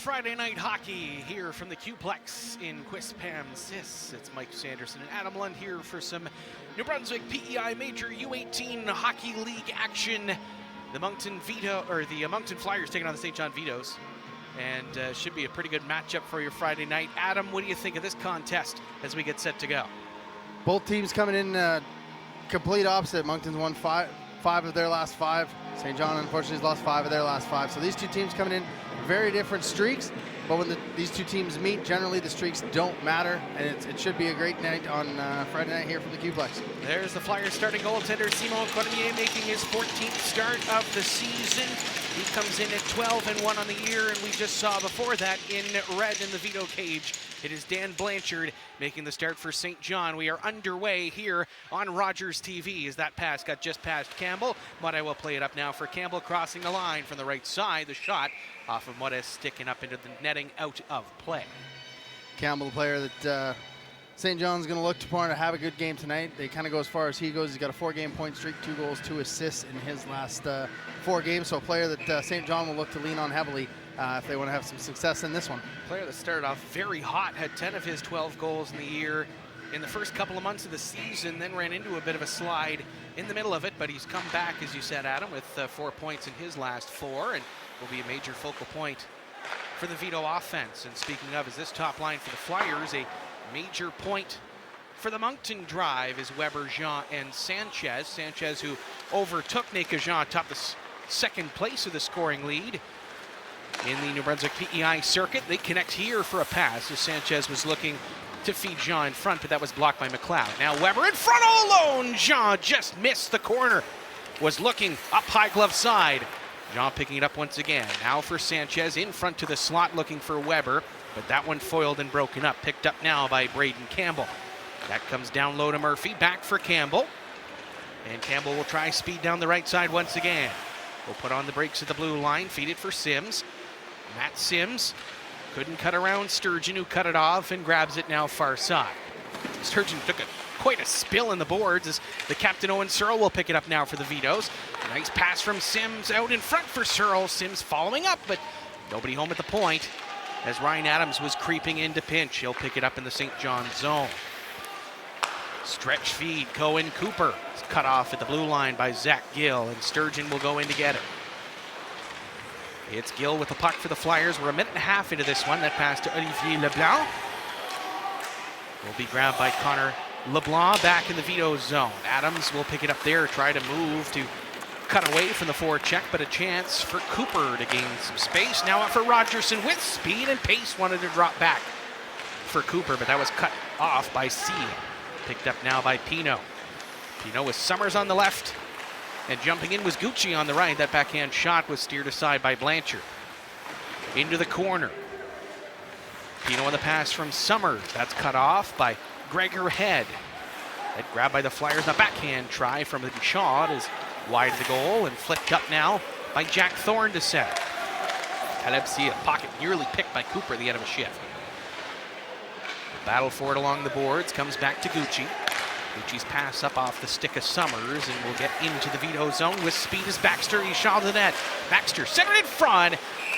Friday night hockey here from the Q-Plex in Quispam-Sis. It's Mike Sanderson and Adam Lund here for some New Brunswick PEI Major U18 Hockey League action. The Monton Flyers taking on the Saint John Vitos, and should be a pretty good matchup for your Friday night. Adam, what do you think of this contest as we get set to go? Both teams coming in complete opposite. Monton's won five of their last five. Saint John, unfortunately, has lost 5 of their last 5. So these two teams coming in very different streaks, but when these two teams meet, generally the streaks don't matter, and it should be a great night on Friday night here from the Q-Plex. There's the Flyers starting goaltender Simon Cormier making his 14th start of the season. He comes in at 12-1 on the year, and we just saw before that in red in the Vito cage. It is Dan Blanchard making the start for Saint John. We are underway here on Rogers TV as that pass got just past Campbell. Mudde will play it up now for Campbell, crossing the line from the right side. The shot off of Mudde sticking up into the netting, out of play. Campbell, the player that Saint John's going to look to have a good game tonight. They kind of go as far as he goes. He's got a 4-game point streak, 2 goals, 2 assists in his last 4 games. So a player that Saint John will look to lean on heavily if they want to have some success in this one. Player that started off very hot, had 10 of his 12 goals in the year in the first couple of months of the season, then ran into a bit of a slide in the middle of it, but he's come back, as you said, Adam, with 4 points in his last 4, and will be a major focal point for the Vito offense. And speaking of, is this top line for the Flyers, a major point for the Monton drive is Weber, Jean, and Sanchez. Sanchez, who overtook Naka Jean, topped the second place of the scoring lead in the New Brunswick PEI circuit. They connect here for a pass as Sanchez was looking to feed Jean in front, but that was blocked by McLeod. Now Weber in front all alone. Jean just missed the corner. Was looking up high glove side. Jean picking it up once again. Now for Sanchez in front to the slot looking for Weber, but that one foiled and broken up. Picked up now by Braden Campbell. That comes down low to Murphy. Back for Campbell. And Campbell will try speed down the right side once again. Will put on the brakes at the blue line. Feed it for Sims. Matt Sims couldn't cut around Sturgeon, who cut it off and grabs it now far side. Sturgeon took quite a spill in the boards as the captain Owen Searle will pick it up now for the Vitos. Nice pass from Sims out in front for Searle. Sims following up, but nobody home at the point as Ryan Adams was creeping in to pinch. He'll pick it up in the Saint John zone. Stretch feed, Cohen Cooper. It's cut off at the blue line by Zach Gill, and Sturgeon will go in to get it. It's Gill with the puck for the Flyers. We're a minute and a half into this one. That pass to Olivier Leblanc will be grabbed by Connor LeBlanc back in the Vito zone. Adams will pick it up there, try to move to cut away from the forecheck, but a chance for Cooper to gain some space. Now up for Rogerson with speed and pace. Wanted to drop back for Cooper, but that was cut off by C. Picked up now by Pino. Pino with Summers on the left, and jumping in was Gucci on the right. That backhand shot was steered aside by Blanchard. Into the corner. Pino on the pass from Summers. That's cut off by Gregor Head. That grabbed by the Flyers. A backhand try from Shaw is wide of the goal and flicked up now by Jack Thorne to set. Caleb-C, a pocket nearly picked by Cooper at the end of a shift. Battle for it along the boards. Comes back to Gucci. Gucci's pass up off the stick of Summers and will get into the Vito zone with speed as Baxter. He shot to the net. Baxter centered in front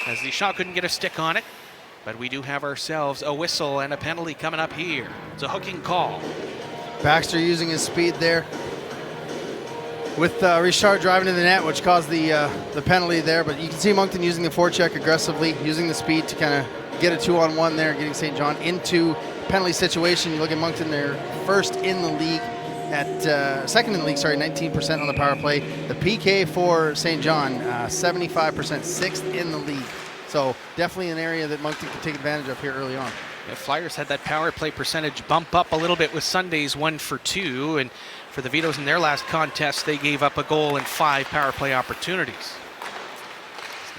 as the shot couldn't get a stick on it. But we do have ourselves a whistle and a penalty coming up here. It's a hooking call. Baxter using his speed there with Richard driving to the net, which caused the penalty there. But you can see Monton using the forecheck aggressively, using the speed to kind of get a 2-on-1 there, getting Saint John into penalty situation. You look at Monton, they're first in the league second in the league, 19% on the power play. The PK for Saint John, 75%, 6th in the league. So definitely an area that Monton can take advantage of here early on. The Flyers had that power play percentage bump up a little bit with Sunday's 1 for 2, and for the Vitos in their last contest, they gave up a goal and 5 power play opportunities.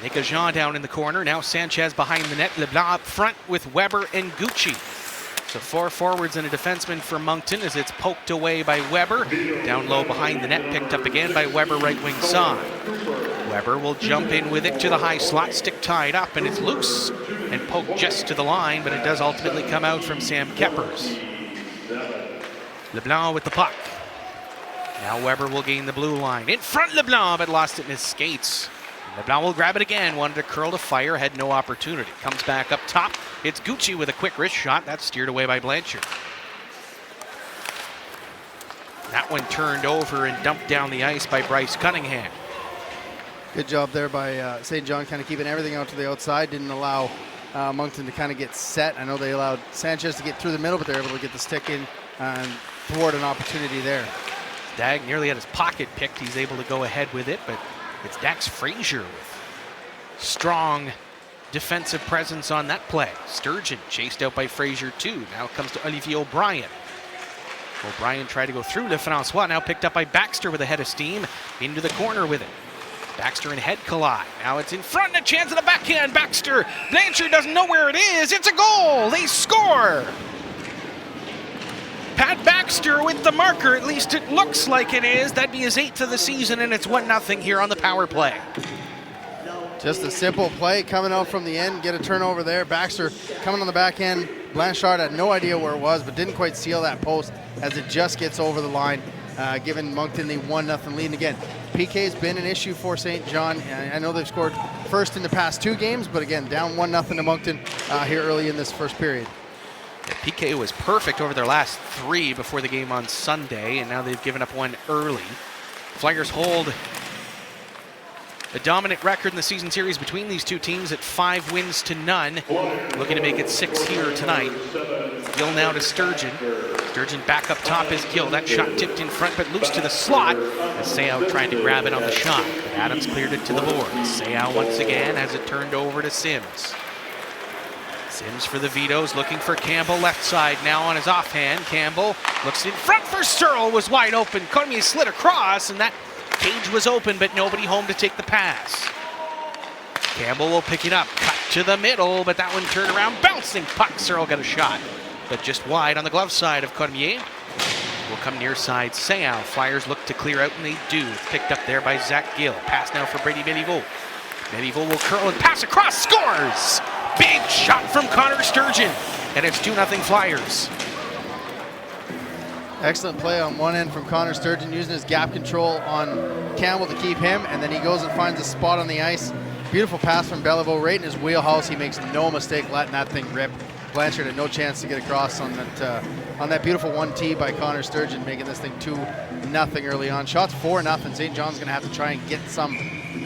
Naka Jean down in the corner. Now Sanchez behind the net. LeBlanc up front with Weber and Gucci. So 4 forwards and a defenseman for Monton as it's poked away by Weber. Down low behind the net, picked up again by Weber right wing side. Weber will jump in with it to the high slot, stick tied up, and it's loose and poked just to the line, but it does ultimately come out from Sam Keppers. LeBlanc with the puck. Now Weber will gain the blue line. In front LeBlanc, but lost it in his skates. LeBlanc will grab it again. Wanted to curl to fire, had no opportunity. Comes back up top. It's Gucci with a quick wrist shot. That's steered away by Blanchard. That one turned over and dumped down the ice by Bryce Cunningham. Good job there by Saint John, kind of keeping everything out to the outside. Didn't allow Monton to kind of get set. I know they allowed Sanchez to get through the middle, but they're able to get the stick in and thwart an opportunity there. Dag nearly had his pocket picked. He's able to go ahead with it, but it's Dax Frazier with strong defensive presence on that play. Sturgeon chased out by Frazier too. Now it comes to Olivier O'Brien. O'Brien tried to go through Lefrancois, now picked up by Baxter with a head of steam. Into the corner with it. Baxter and head collide. Now it's in front and a chance at the backhand. Baxter. Blanchard doesn't know where it is. It's a goal. They score. Pat Baxter with the marker. At least it looks like it is. That'd be his 8th of the season, and it's 1-0 here on the power play. Just a simple play coming out from the end. Get a turnover there. Baxter coming on the back end. Blanchard had no idea where it was, but didn't quite seal that post as it just gets over the line, giving Monton the 1-0 lead. And again, PK's been an issue for Saint John. I know they've scored first in the past 2 games, but again, down 1-0 to Monton here early in this first period. Yeah, PK was perfect over their last 3 before the game on Sunday, and now they've given up 1 early. Flyers hold a dominant record in the season series between these 2 teams at 5 wins to none. Looking to make it 6 here tonight. Gill now to Sturgeon. Sturgeon back up top is Gill. That shot tipped in front but loose to the slot as Seau tried to grab it on the shot. But Adams cleared it to the boards. Seau once again has it turned over to Sims. Sims for the Vitos, looking for Campbell left side now on his offhand. Campbell looks in front for Searle, was wide open. Cormier slid across and that cage was open, but nobody home to take the pass. Campbell will pick it up, cut to the middle, but that one turned around, bouncing puck. Searle got a shot, but just wide on the glove side of Cormier. Will come near side Seau. Flyers look to clear out, and they do. It's picked up there by Zach Gill. Pass now for Brady Béliveau. Béliveau will curl and pass across, scores! Big shot from Connor Sturgeon, and it's 2-0 Flyers. Excellent play on one end from Connor Sturgeon, using his gap control on Campbell to keep him, and then he goes and finds a spot on the ice. Beautiful pass from Béliveau right in his wheelhouse. He makes no mistake letting that thing rip. Blanchard had no chance to get across on that beautiful 1T by Connor Sturgeon, making this thing 2-0 early on. Shots 4-0. St. John's going to have to try and get some,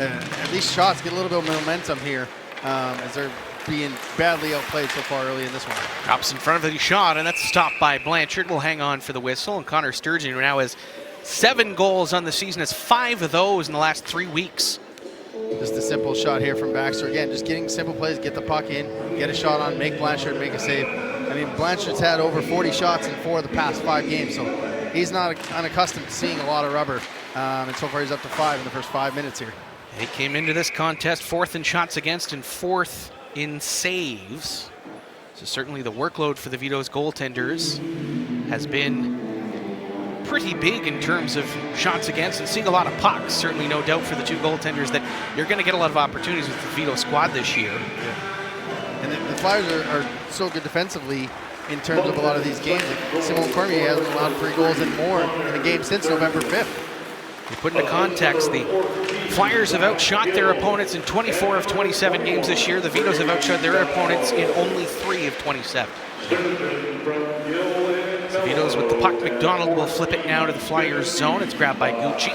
at least shots, get a little bit of momentum here as they're being badly outplayed so far early in this one. Drops in front of the shot, and that's stopped by Blanchard. Will hang on for the whistle, and Connor Sturgeon now has 7 goals on the season, has 5 of those in the last 3 weeks. Just a simple shot here from Baxter. Again, just getting simple plays, get the puck in, get a shot on, make Blanchard make a save. I mean, Blanchard's had over 40 shots in 4 of the past 5 games, so he's not unaccustomed to seeing a lot of rubber. And so far he's up to 5 in the first 5 minutes here. He came into this contest 4th in shots against and 4th in saves. So certainly the workload for the Vitos goaltenders has been pretty big in terms of shots against and seeing a lot of pucks. Certainly no doubt for the 2 goaltenders that you're going to get a lot of opportunities with the Vito squad this year. Yeah. And the Flyers are so good defensively in terms of a lot of these games. Like Simon Cormier hasn't allowed 3 goals and more in a game since November 5th. To put into context, the Flyers have outshot their opponents in 24 of 27 games this year. The Vitos have outshot their opponents in only 3 of 27. The Vitos with the puck. McDonald will flip it now to the Flyers zone. It's grabbed by Gucci.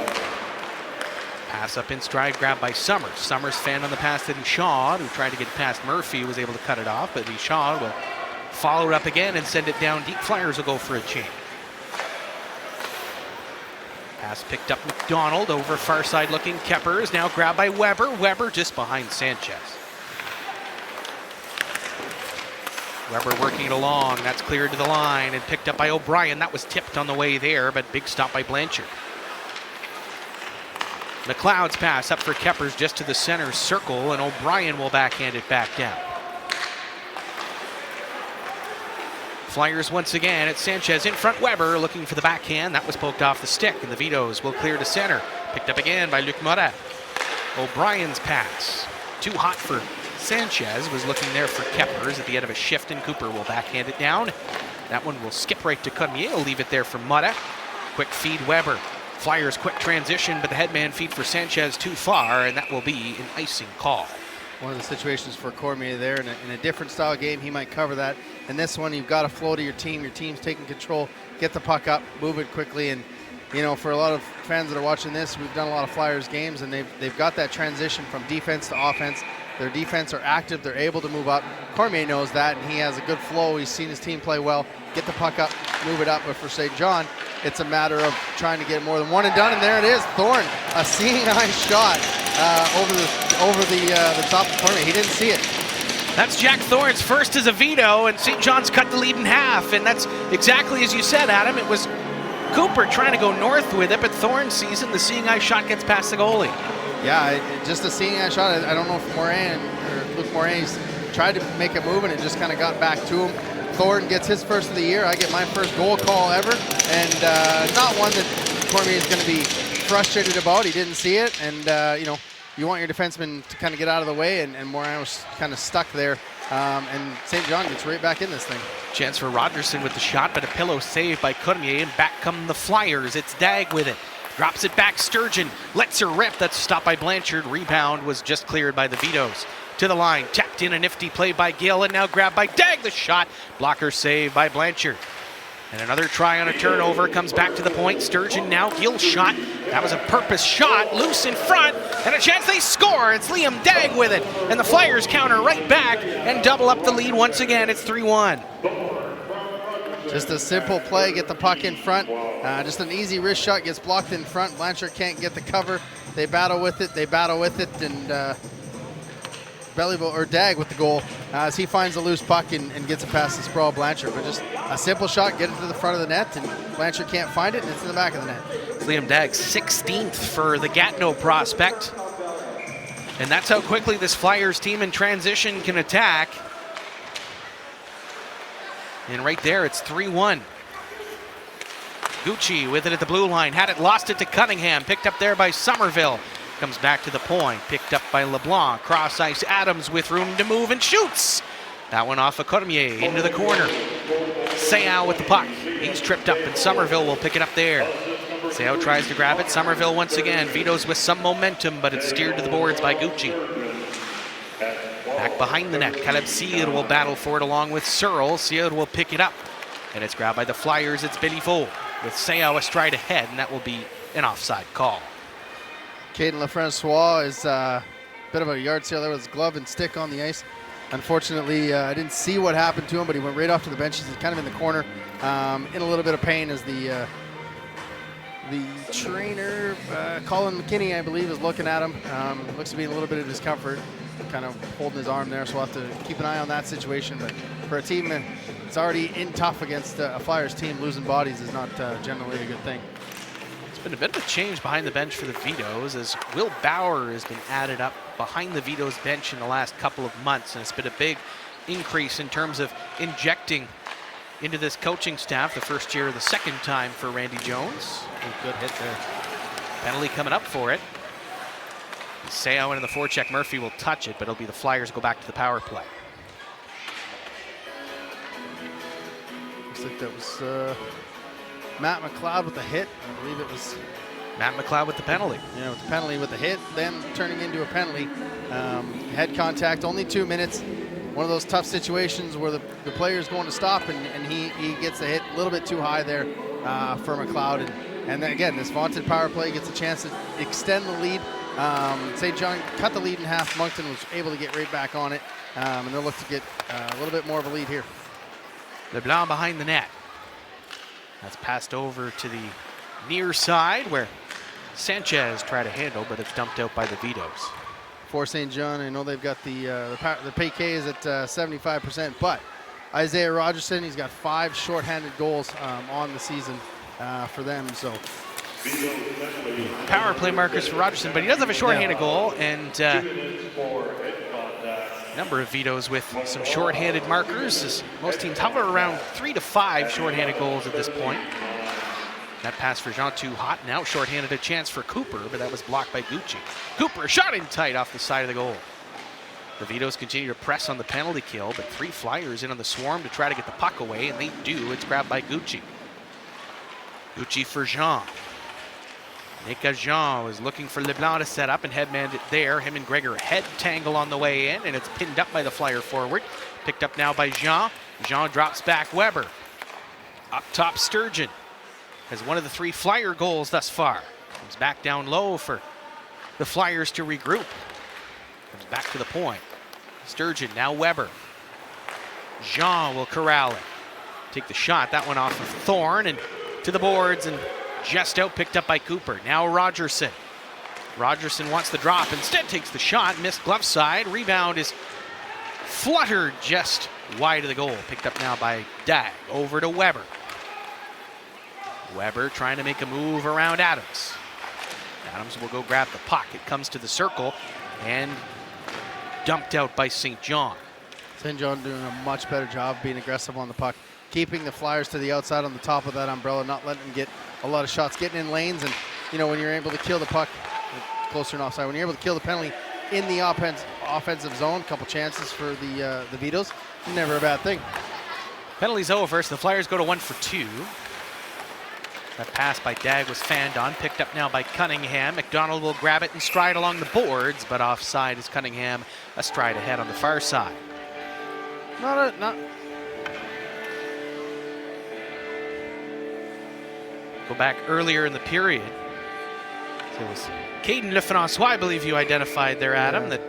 Pass up in stride, grabbed by Summers. Summers fanned on the pass to Shaw, who tried to get past Murphy, was able to cut it off, but Shaw will follow it up again and send it down deep. Flyers will go for a change. Pass picked up McDonald over far side looking. Kepper is now grabbed by Weber. Weber just behind Sanchez. Weber working it along. That's cleared to the line and picked up by O'Brien. That was tipped on the way there, but big stop by Blanchard. McLeod's pass up for Keppers just to the center circle, and O'Brien will backhand it back down. Flyers once again at Sanchez in front. Weber looking for the backhand. That was poked off the stick, and the Vitos will clear to center. Picked up again by Luc Morat. O'Brien's pass. Too hot for Sanchez. Was looking there for Keppers at the end of a shift, and Cooper will backhand it down. That one will skip right to Cormier. Will leave it there for Morat. Quick feed Weber. Flyers quick transition, but the headman feed for Sanchez too far, and that will be an icing call. One of the situations for Cormier there. In a different style game, he might cover that. In this one, you've got to flow to your team. Your team's taking control. Get the puck up, move it quickly. And, you know, for a lot of fans that are watching this, we've done a lot of Flyers games, and they've got that transition from defense to offense. Their defense are active. They're able to move up. Cormier knows that, and he has a good flow. He's seen his team play well. Get the puck up, move it up. But for Saint John, it's a matter of trying to get more than one and done. And there it is, Thorne, a seeing eye shot over the top of Cormier. He didn't see it. That's Jack Thorne's first as a veto, and St. John's cut the lead in half. And that's exactly as you said, Adam. It was Cooper trying to go north with it, but Thorne sees it. The seeing eye shot gets past the goalie. Yeah, just a seeing eye shot. I don't know if Luc Morin's tried to make a move and it just kind of got back to him. Thorne gets his first of the year. I get my first goal call ever, and not one that Cormier is going to be frustrated about. He didn't see it, and you know, you want your defenseman to kind of get out of the way, and Morin was kind of stuck there, and St. John gets right back in this thing. Chance for Rogerson with the shot, but a pillow saved by Cormier, and back come the Flyers. It's Dag with it. Drops it back, Sturgeon lets her rip. That's stopped by Blanchard. Rebound was just cleared by the Vitos. To the line, tapped in, a nifty play by Gill, and now grabbed by Dag. The shot, blocker save by Blanchard. And another try on a turnover, comes back to the point. Sturgeon now, Gill shot. That was a purpose shot, loose in front, and a chance they score. It's Liam Dag with it, and the Flyers counter right back and double up the lead once again. It's 3-1. Just a simple play, get the puck in front. Just an easy wrist shot, gets blocked in front. Blanchard can't get the cover. They battle with it, and Dag with the goal as he finds a loose puck and gets it past the sprawl Blanchard. But just a simple shot, get it to the front of the net, and Blanchard can't find it, and it's in the back of the net. It's Liam Dag, 16th for the Gatineau prospect. And that's how quickly this Flyers team in transition can attack. And right there, it's 3-1. Gucci with it at the blue line, had it, lost it to Cunningham, picked up there by Somerville. Comes back to the point, picked up by LeBlanc. Cross ice, Adams with room to move and shoots. That one off of Cormier into the corner. Seau with the puck. He's tripped up, and Somerville will pick it up there. Seau tries to grab it. Somerville once again. Vitos with some momentum, but it's steered to the boards by Gucci. Back behind the net, Caleb Cyr will battle for it along with Searle. Cyr will pick it up, and it's grabbed by the Flyers. It's Béliveau with Seau a stride ahead, and that will be an offside call. Caden Lafrancois is a bit of a yard sale there with his glove and stick on the ice. Unfortunately, I didn't see what happened to him, but he went right off to the bench. He's kind of in the corner, in a little bit of pain as the trainer, Colin McKinney, I believe, is looking at him. Looks to be in a little bit of discomfort, kind of holding his arm there, so we'll have to keep an eye on that situation. But for a team that's already in tough against a Flyers team, losing bodies is not generally a good thing. It's been a bit of a change behind the bench for the Vitos, as Will Bauer has been added up behind the Vitos bench in the last couple of months, and it's been a big increase in terms of injecting into this coaching staff. The first year, the second time for Randy Jones. A good hit there. Penalty coming up for it. Seau into the forecheck. Murphy will touch it, but it'll be the Flyers go back to the power play. Looks like that was Matt McLeod with the hit. I believe it was Matt McLeod with the penalty. Yeah, with the penalty, with the hit, then turning into a penalty. Head contact, only 2 minutes. One of those tough situations where the player's going to stop, and he gets the hit a little bit too high there for McLeod. And then again, this vaunted power play gets a chance to extend the lead. St. John cut the lead in half. Monton was able to get right back on it, and they'll look to get a little bit more of a lead here. LeBlanc behind the net. That's passed over to the near side where Sanchez tried to handle, but it's dumped out by the Vitos. For St. John, I know they've got the PEI is at 75%, but Isaiah Rogerson, he's got 5 shorthanded goals on the season for them. So power play markers for Rogerson, but he does have a shorthanded goal, and number of Vitos with some shorthanded markers, as most teams hover around 3 to 5 shorthanded goals at this point. That pass for Jean too hot. Now shorthanded, a chance for Cooper, but that was blocked by Gucci. Cooper shot in tight off the side of the goal. The Vitos continue to press on the penalty kill, but 3 Flyers in on the swarm to try to get the puck away, and they do. It's grabbed by Gucci. Gucci for Jean. Nick Jean was looking for Leblanc to set up and headman it there. Him and Gregor head tangle on the way in, and it's pinned up by the Flyer forward. Picked up now by Jean. Jean drops back Weber. Up top, Sturgeon has one of the 3 Flyer goals thus far. Comes back down low for the Flyers to regroup. Comes back to the point. Sturgeon, now Weber. Jean will corral it. Take the shot, that one off of Thorne and to the boards and just out, picked up by Cooper. Now Rogerson. Rogerson wants the drop, instead takes the shot, missed glove side. Rebound is fluttered just wide of the goal. Picked up now by Dag. Over to Weber. Weber trying to make a move around Adams. Adams will go grab the puck. It comes to the circle and dumped out by Saint John. Saint John doing a much better job being aggressive on the puck, keeping the Flyers to the outside on the top of that umbrella, not letting them get a lot of shots, getting in lanes. And, you know, when you're able to kill the puck, closer and offside, when you're able to kill the penalty in the offensive zone, a couple chances for the Vitos, never a bad thing. Penalty's over, so the Flyers go to 1 for 2. That pass by Dag was fanned on, picked up now by Cunningham. McDonald will grab it and stride along the boards, but offside is Cunningham, a stride ahead on the far side. Go back earlier in the period. So it was Caden Lefrancois, I believe you identified there, Adam. Yeah. That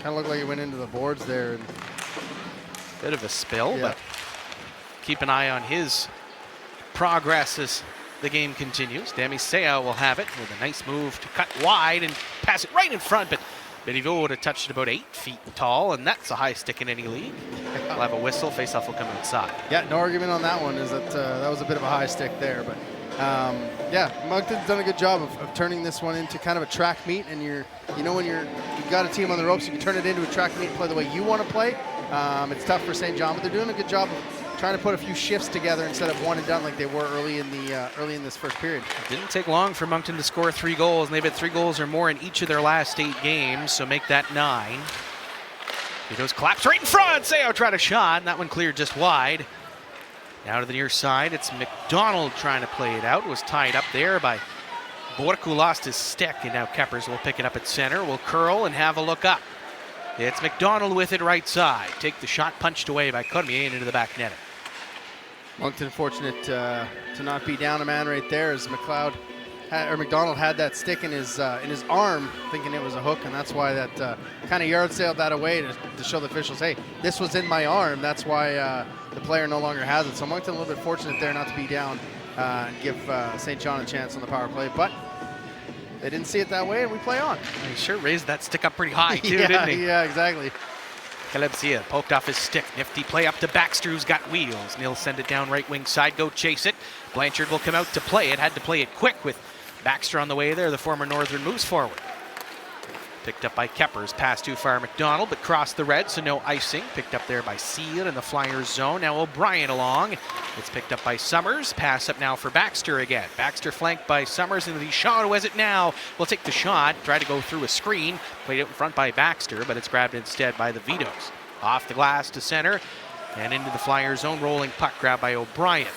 kind of looked like it went into the boards there. And bit of a spill, yeah. But keep an eye on his progress as the game continues. Demi Seau will have it with a nice move to cut wide and pass it right in front, but Béliveau would have touched it about 8 feet tall, and that's a high stick in any league. We'll have a whistle, face-off will come outside. Yeah, no argument on that one, is that that was a bit of a high stick there. But yeah, Moncton's done a good job of turning this one into kind of a track meet, and when you've got a team on the ropes, you can turn it into a track meet and play the way you want to play. It's tough for Saint John, but they're doing a good job of trying to put a few shifts together instead of one and done like they were early in this first period. It didn't take long for Moncton to score 3 goals, and they've had 3 goals or more in each of their last 8 games, so make that 9. Vitos collapse right in front. Seau tried a shot, and that one cleared just wide. Now to the near side, it's McDonald trying to play it out. It was tied up there by Bork, who lost his stick, and now Keppers will pick it up at center. Will curl and have a look up. It's McDonald with it right side. Take the shot, punched away by Cormier and into the back net. Moncton fortunate to not be down a man right there, as McDonald had that stick in his arm, thinking it was a hook, and that's why that kind of yard sailed that away to show the officials, hey, this was in my arm. That's why the player no longer has it. So Moncton a little bit fortunate there not to be down and give Saint John a chance on the power play, but they didn't see it that way, and we play on. He sure raised that stick up pretty high too, yeah, didn't he? Yeah, exactly. Calebsia poked off his stick. Nifty play up to Baxter, who's got wheels. Neal send it down right wing side, go chase it. Blanchard will come out to play it. Had to play it quick with Baxter on the way there. The former Northern moves forward. Picked up by Keppers. Pass too far Macdonald, but crossed the red, so no icing. Picked up there by Seal in the Flyers zone. Now O'Brien along. It's picked up by Summers. Pass up now for Baxter again. Baxter flanked by Summers, and Deschamps, who has it now, will take the shot. Try to go through a screen. Played out in front by Baxter, but it's grabbed instead by the Vitos. Off the glass to center and into the Flyers zone. Rolling puck grab by O'Brien.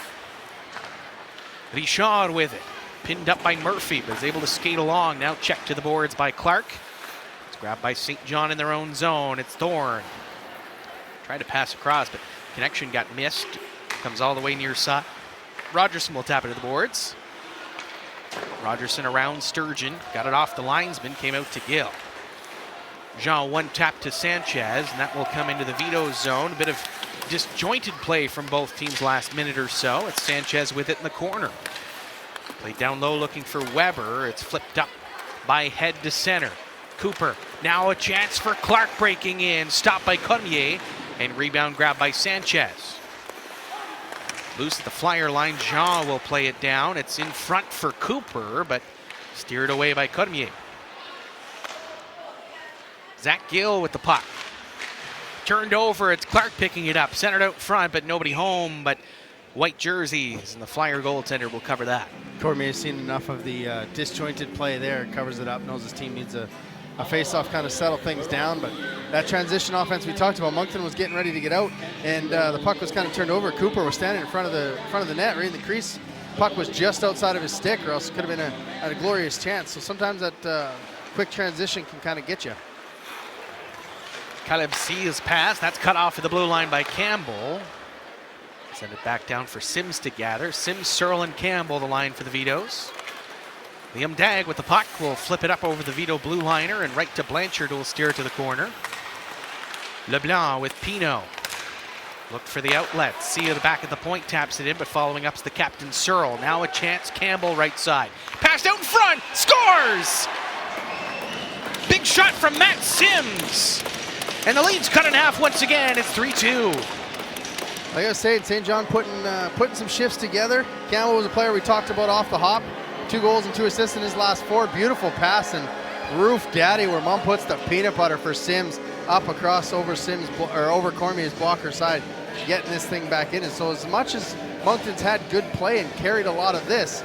Richard with it. Pinned up by Murphy, but is able to skate along. Now checked to the boards by Clark. It's grabbed by Saint John in their own zone. It's Thorne. Tried to pass across, but connection got missed. Comes all the way near side. Rogerson will tap it to the boards. Rogerson around Sturgeon. Got it off the linesman. Came out to Gill. Jean one tap to Sanchez, and that will come into the Vitos zone. A bit of disjointed play from both teams last minute or so. It's Sanchez with it in the corner. Played down low looking for Weber. It's flipped up by head to center. Cooper, now a chance for Clark breaking in. Stopped by Cormier, and rebound grabbed by Sanchez. Loose at the Flyer line, Jean will play it down. It's in front for Cooper, but steered away by Cormier. Zach Gill with the puck. Turned over, it's Clark picking it up. Centered out front, but nobody home, but white jerseys, and the Flyer goaltender will cover that. Cormier's seen enough of the disjointed play there. Covers it up, knows his team needs a face-off, kind of settle things down, but that transition offense we talked about, Moncton was getting ready to get out, and the puck was kind of turned over. Cooper was standing in front of the net, right in the crease, puck was just outside of his stick, or else it could have been a glorious chance. So sometimes that quick transition can kind of get you. Caleb C's pass, that's cut off at the blue line by Campbell. Send it back down for Sims to gather. Sims, Searle, and Campbell the line for the Vitos. Liam Dagg with the puck will flip it up over the Vito blue liner and right to Blanchard, who will steer it to the corner. LeBlanc with Pino. Looked for the outlet. See at the back of the point, taps it in, but following up's the captain Searle. Now a chance, Campbell right side. Passed out in front, scores! Big shot from Matt Sims. And the lead's cut in half once again, it's 3-2. Like I was saying, Saint John putting some shifts together. Campbell was a player we talked about off the hop. 2 goals and 2 assists in his last 4. Beautiful pass and roof daddy where Mom puts the peanut butter for Sims up across over over Cormier's blocker side, getting this thing back in. And so as much as Moncton's had good play and carried a lot of this,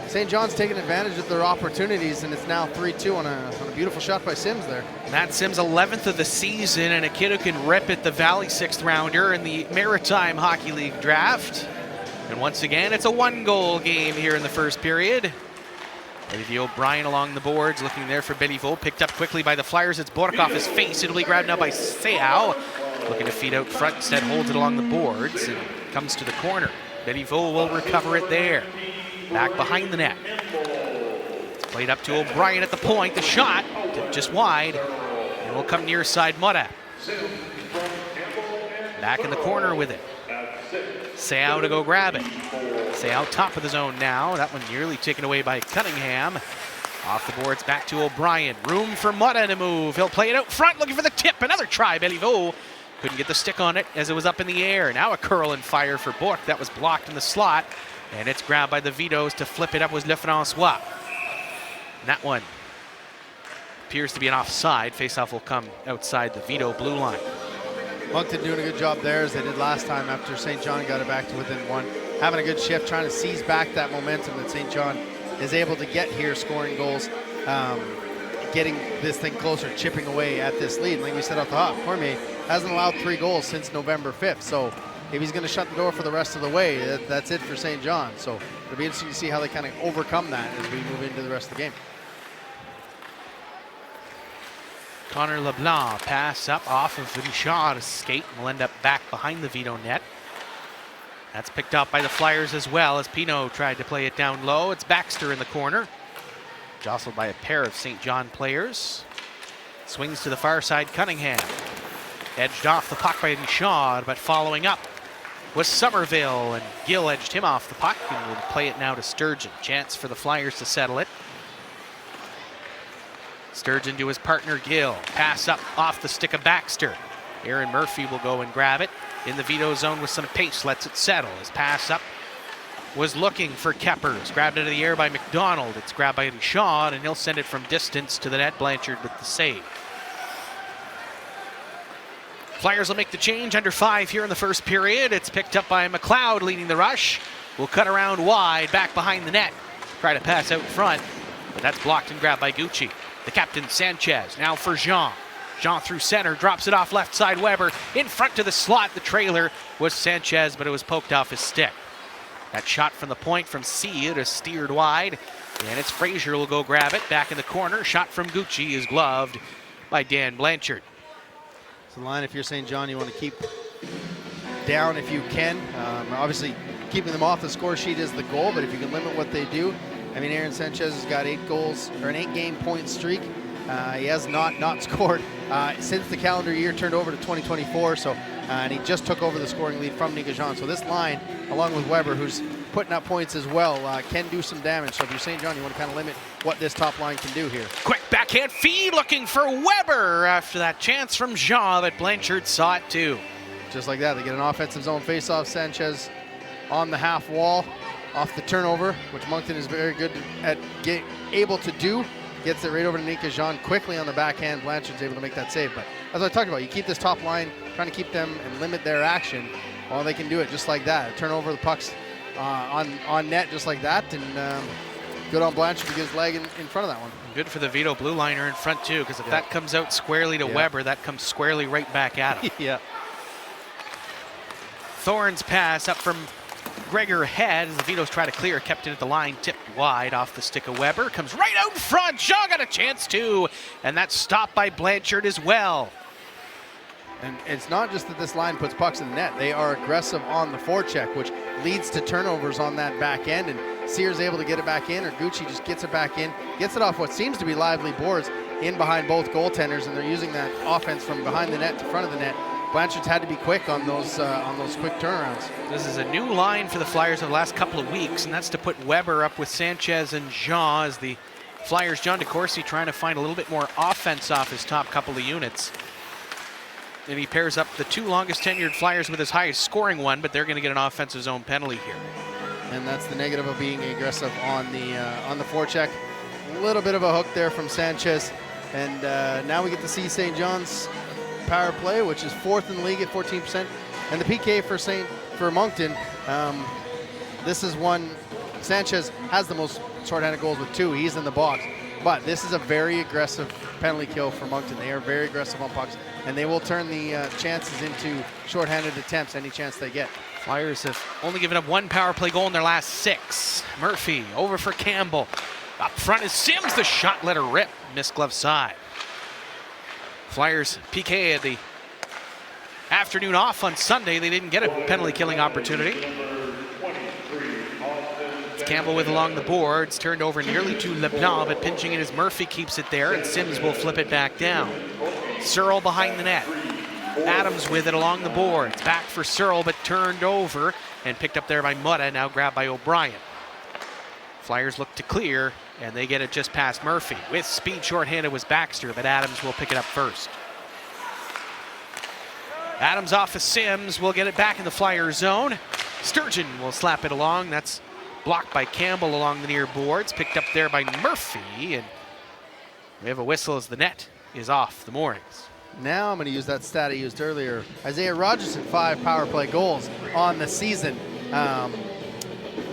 St. John's taking advantage of their opportunities, and it's now 3-2 on a beautiful shot by Sims there. Matt Sims, 11th of the season, and a kid who can rip at the Valley 6th rounder in the Maritime Hockey League draft. And once again, it's a 1-goal game here in the first period. Olivier O'Brien along the boards, looking there for Béliveau. Picked up quickly by the Flyers. It's Bork off his face. It'll be grabbed now by Seau. Looking to feed out front, instead holds it along the boards and comes to the corner. Béliveau will recover it there. Back behind the net. It's played up to O'Brien at the point. The shot tipped just wide and will come near side Mora. Back in the corner with it. Seau to go grab it. Seau top of the zone now. That one nearly taken away by Cunningham. Off the boards, back to O'Brien. Room for Mora to move. He'll play it out front, looking for the tip. Another try, Béliveau. Couldn't get the stick on it as it was up in the air. Now a curl and fire for Bork. That was blocked in the slot. And it's grabbed by the Vitos. To flip it up was Lefrancois. And that one appears to be an offside. Faceoff will come outside the Vito blue line. Moncton doing a good job there as they did last time after St. John got it back to within 1. Having a good shift, trying to seize back that momentum that St. John is able to get here, scoring goals, getting this thing closer, chipping away at this lead. Like we said off the hop, Cormier hasn't allowed 3 goals since November 5th. So if he's going to shut the door for the rest of the way, that's it for St. John. So it'll be interesting to see how they kind of overcome that as we move into the rest of the game. Connor LeBlanc pass up off of Richard's skate and will end up back behind the Vito net. That's picked up by the Flyers as well as Pino tried to play it down low. It's Baxter in the corner. Jostled by a pair of St. John players. Swings to the far side, Cunningham. Edged off the puck by Richard, but following up was Somerville, and Gill edged him off the puck and will play it now to Sturgeon. Chance for the Flyers to settle it. Sturgeon to his partner Gill. Pass up off the stick of Baxter. Aaron Murphy will go and grab it. In the Vito zone with some pace, lets it settle. His pass up was looking for Keppers. Grabbed into the air by McDonald. It's grabbed by Richard, and he'll send it from distance to the net. Blanchard with the save. Flyers will make the change, under 5 here in the first period. It's picked up by McLeod leading the rush. Will cut around wide, back behind the net. Try to pass out front, but that's blocked and grabbed by Gucci. The captain Sanchez, now for Jean. Jean through center, drops it off left side, Weber. In front to the slot, the trailer was Sanchez, but it was poked off his stick. That shot from the point from Seed is steered wide, and it's Frazier will go grab it. Back in the corner, shot from Gucci is gloved by Dan Blanchard. It's a line if you're St. John you want to keep down if you can. Obviously, keeping them off the score sheet is the goal, but if you can limit what they do. I mean, Aaron Sanchez has got 8 goals, or an 8-game point streak. He has not scored since the calendar year turned over to 2024. So, and he just took over the scoring lead from Nika Jean. So this line, along with Weber, who's putting up points as well, can do some damage. So if you're St. John, you want to kind of limit what this top line can do here. Quick backhand feed, looking for Weber after that chance from Jean, but Blanchard saw it too. Just like that, they get an offensive zone face-off. Sanchez on the half wall, off the turnover, which Moncton is very good at able to do. Gets it right over to Nika Jean quickly on the backhand. Blanchard's able to make that save. But as I talked about, you keep this top line, trying to keep them and limit their action. Well, they can do it just like that. Turn over the pucks on net just like that. And good on Blanchard to get his leg in front of that one. Good for the Vito blue liner in front too, because if that comes out squarely to Weber, that comes squarely right back at him. Yeah. Thorne's pass up from Gregor ahead as the Vitos try to clear, kept it at the line, tipped wide off the stick of Weber, comes right out in front. Shaw got a chance too, and that's stopped by Blanchard as well. And it's not just that this line puts pucks in the net. They are aggressive on the forecheck, which leads to turnovers on that back end. And Sears able to get it back in, or Gucci just gets it back in, gets it off what seems to be lively boards in behind both goaltenders, and they're using that offense from behind the net to front of the net. Blanchard's had to be quick on those quick turnarounds. This is a new line for the Flyers over the last couple of weeks, and that's to put Weber up with Sanchez and Jean as the Flyers. John DeCourcy trying to find a little bit more offense off his top couple of units. And he pairs up the two longest tenured Flyers with his highest scoring one, but they're going to get an offensive zone penalty here. And that's the negative of being aggressive on the forecheck. A little bit of a hook there from Sanchez, and now we get to see St. John's power play, which is 4th in the league at 14%, and the PK for Monton. This is one. Sanchez has the most shorthanded goals with 2. He's in the box, but this is a very aggressive penalty kill for Monton. They are very aggressive on pucks, and they will turn the chances into shorthanded attempts any chance they get. Flyers have only given up 1 power play goal in their last 6. Murphy over for Campbell. Up front is Sims. The shot let her rip. Missed glove side. Flyers PK at the afternoon off on Sunday. They didn't get a penalty killing opportunity. It's Campbell with along the boards. Turned over nearly to Leblanc, but pinching it as Murphy keeps it there, and Sims will flip it back down. Searle behind the net. Adams with it along the boards. Back for Searle, but turned over and picked up there by Mutta, now grabbed by O'Brien. Flyers look to clear, and they get it just past Murphy. With speed shorthanded was Baxter, but Adams will pick it up first. Adams off of Sims will get it back in the Flyer zone. Sturgeon will slap it along. That's blocked by Campbell along the near boards. Picked up there by Murphy, and we have a whistle as the net is off the moorings. Now I'm going to use that stat I used earlier. Isaiah Rogerson, 5 power play goals on the season,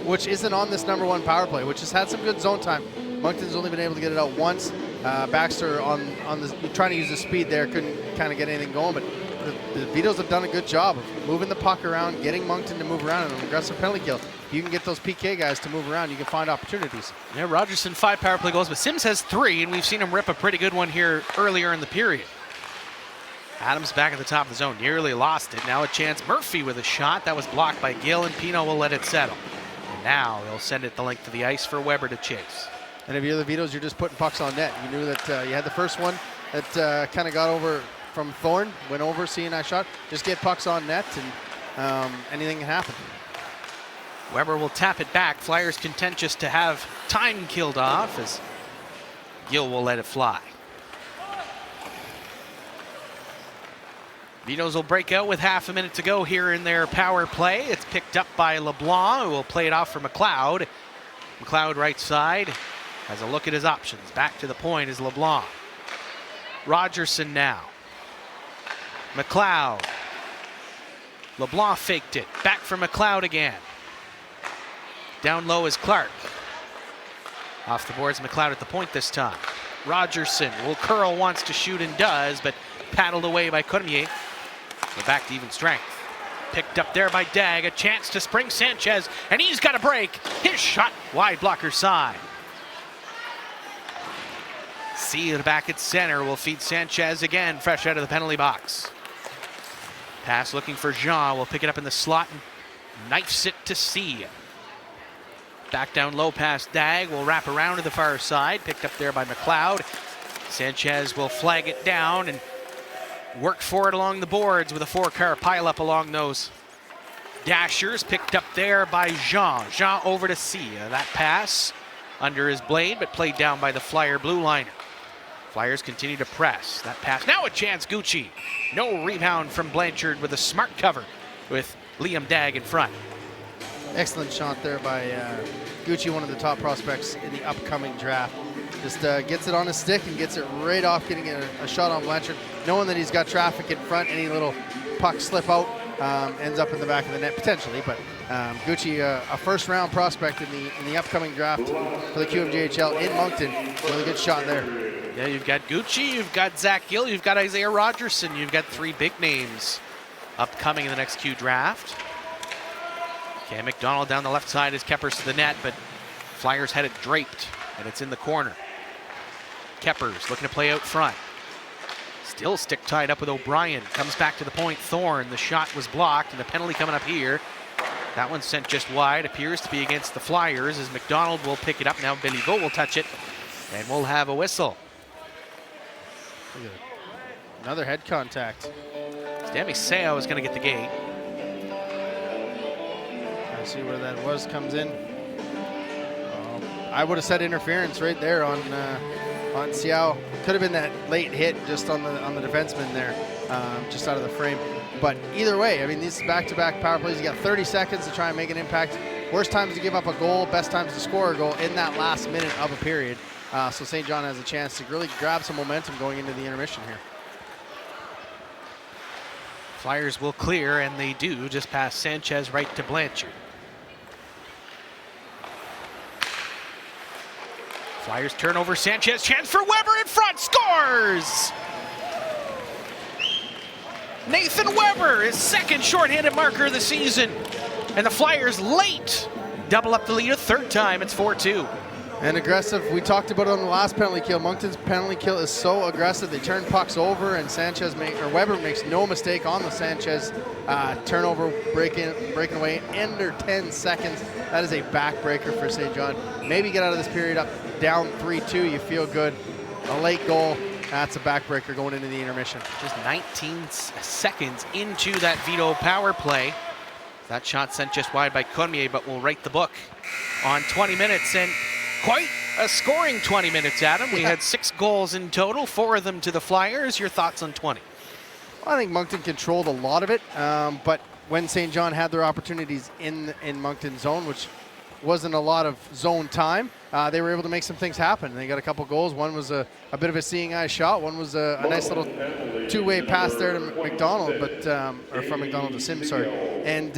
which isn't on this #1 power play, which has had some good zone time. Moncton's only been able to get it out once. Baxter on the trying to use the speed there, couldn't kind of get anything going, but the Vitos have done a good job of moving the puck around, getting Monton to move around in an aggressive penalty kill. If you can get those PK guys to move around, you can find opportunities. Yeah, Rogerson 5 power play goals, but Sims has 3, and we've seen him rip a pretty good one here earlier in the period. Adams back at the top of the zone, nearly lost it. Now a chance, Murphy with a shot. That was blocked by Gill, and Pino will let it settle. And now they'll send it the length of the ice for Weber to chase. And if you're the Vitos, you're just putting pucks on net. You knew that you had the first one that kind of got over from Thorne, went over, seeing that shot. Just get pucks on net, and anything can happen. Weber will tap it back. Flyers content just to have time killed off as Gill will let it fly. Vitos will break out with half a minute to go here in their power play. It's picked up by LeBlanc, who will play it off for McLeod. McLeod right side has a look at his options. Back to the point is LeBlanc. Rogerson now. McLeod. LeBlanc faked it. Back for McLeod again. Down low is Clark. Off the boards, McLeod at the point this time. Rogerson will curl, wants to shoot and does, but paddled away by Cormier. We're back to even strength. Picked up there by Dag, a chance to spring Sanchez, and he's got a break. His shot wide blocker side. Seed back at center will feed Sanchez again, fresh out of the penalty box. Pass looking for Jean, will pick it up in the slot and knifes it to C. Back down low past Dag, will wrap around to the far side, picked up there by McLeod. Sanchez will flag it down and work for it along the boards with a 4-car pileup along those dashers. Picked up there by Jean. Jean over to Sia. That pass under his blade, but played down by the Flyer blue liner. Flyers continue to press. That pass, now a chance, Gucci. No rebound from Blanchard with a smart cover with Liam Dag in front. Excellent shot there by Gucci, one of the top prospects in the upcoming draft. Just gets it on his stick and gets it right off, getting a shot on Blanchard, knowing that he's got traffic in front. Any little puck slip out ends up in the back of the net potentially. But Gucci, a first-round prospect in the upcoming draft for the QMJHL in Monton. Really good shot there. Yeah, you've got Gucci, you've got Zach Gill, you've got Isaiah Rogerson, you've got 3 big names upcoming in the next Q draft. Okay, McDonald down the left side as Keppers to the net, but Flyers had it draped, and it's in the corner. Keppers looking to play out front. Still stick tied up with O'Brien. Comes back to the point. Thorne, the shot was blocked, and a penalty coming up here. That one sent just wide. Appears to be against the Flyers as McDonald will pick it up. Now Béliveau will touch it, and we'll have a whistle. Another head contact. Stammy Seo is going to get the gate. I see where that was, comes in. I would have said interference right there on Seo. Could have been that late hit just on the defenseman there, just out of the frame. But either way, I mean, these back-to-back power plays. You got 30 seconds to try and make an impact. Worst times to give up a goal, best times to score a goal in that last minute of a period. So Saint John has a chance to really grab some momentum going into the intermission here. Flyers will clear, and they do, just past Sanchez right to Blanchard. Flyers turnover, Sanchez, chance for Weber in front, scores! Nathan Weber, his second shorthanded marker of the season. And the Flyers late double up the lead a third time, it's 4-2. And aggressive, we talked about it on the last penalty kill. Moncton's penalty kill is so aggressive. They turn pucks over, and Weber makes no mistake on the Sanchez turnover, breaking away under 10 seconds. That is a backbreaker for Saint John. Maybe get out of this period up down 3-2. You feel good. A late goal. That's a backbreaker going into the intermission. Just 19 seconds into that Vito power play. That shot sent just wide by Cormier, but will write the book on 20 minutes. And quite a scoring 20 minutes, Adam. We had 6 goals in total, 4 of them to the Flyers. Your thoughts on 20? Well, I think Moncton controlled a lot of it, but when Saint John had their opportunities in Moncton's zone, which wasn't a lot of zone time, they were able to make some things happen. They got a couple goals. One was a bit of a seeing eye shot. One was a nice little two-way pass there to McDonald, or from McDonald to Sims, sorry. And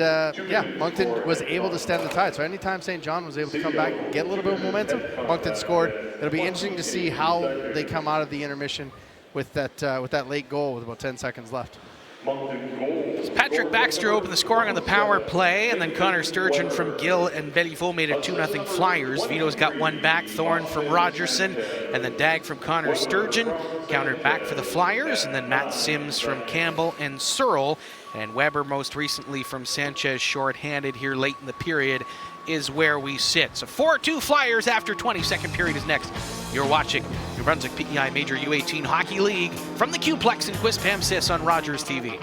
yeah, Moncton was able to stem the tide. So anytime Saint John was able to come back and get a little bit of momentum, Moncton scored. It'll be interesting to see how they come out of the intermission with that late goal with about 10 seconds left. Patrick Baxter opened the scoring on the power play, and then Connor Sturgeon from Gill and Béliveau made it 2-0 Flyers. Vito's got one back, Thorne from Rogerson, and then Dag from Connor Sturgeon. Countered back for the Flyers, and then Matt Sims from Campbell and Searle. And Weber most recently from Sanchez short-handed here late in the period is where we sit. So 4-2 Flyers after 22nd period is next. You're watching New Brunswick PEI Major U18 Hockey League from the Q-Plex in Quispamsis on Rogers TV.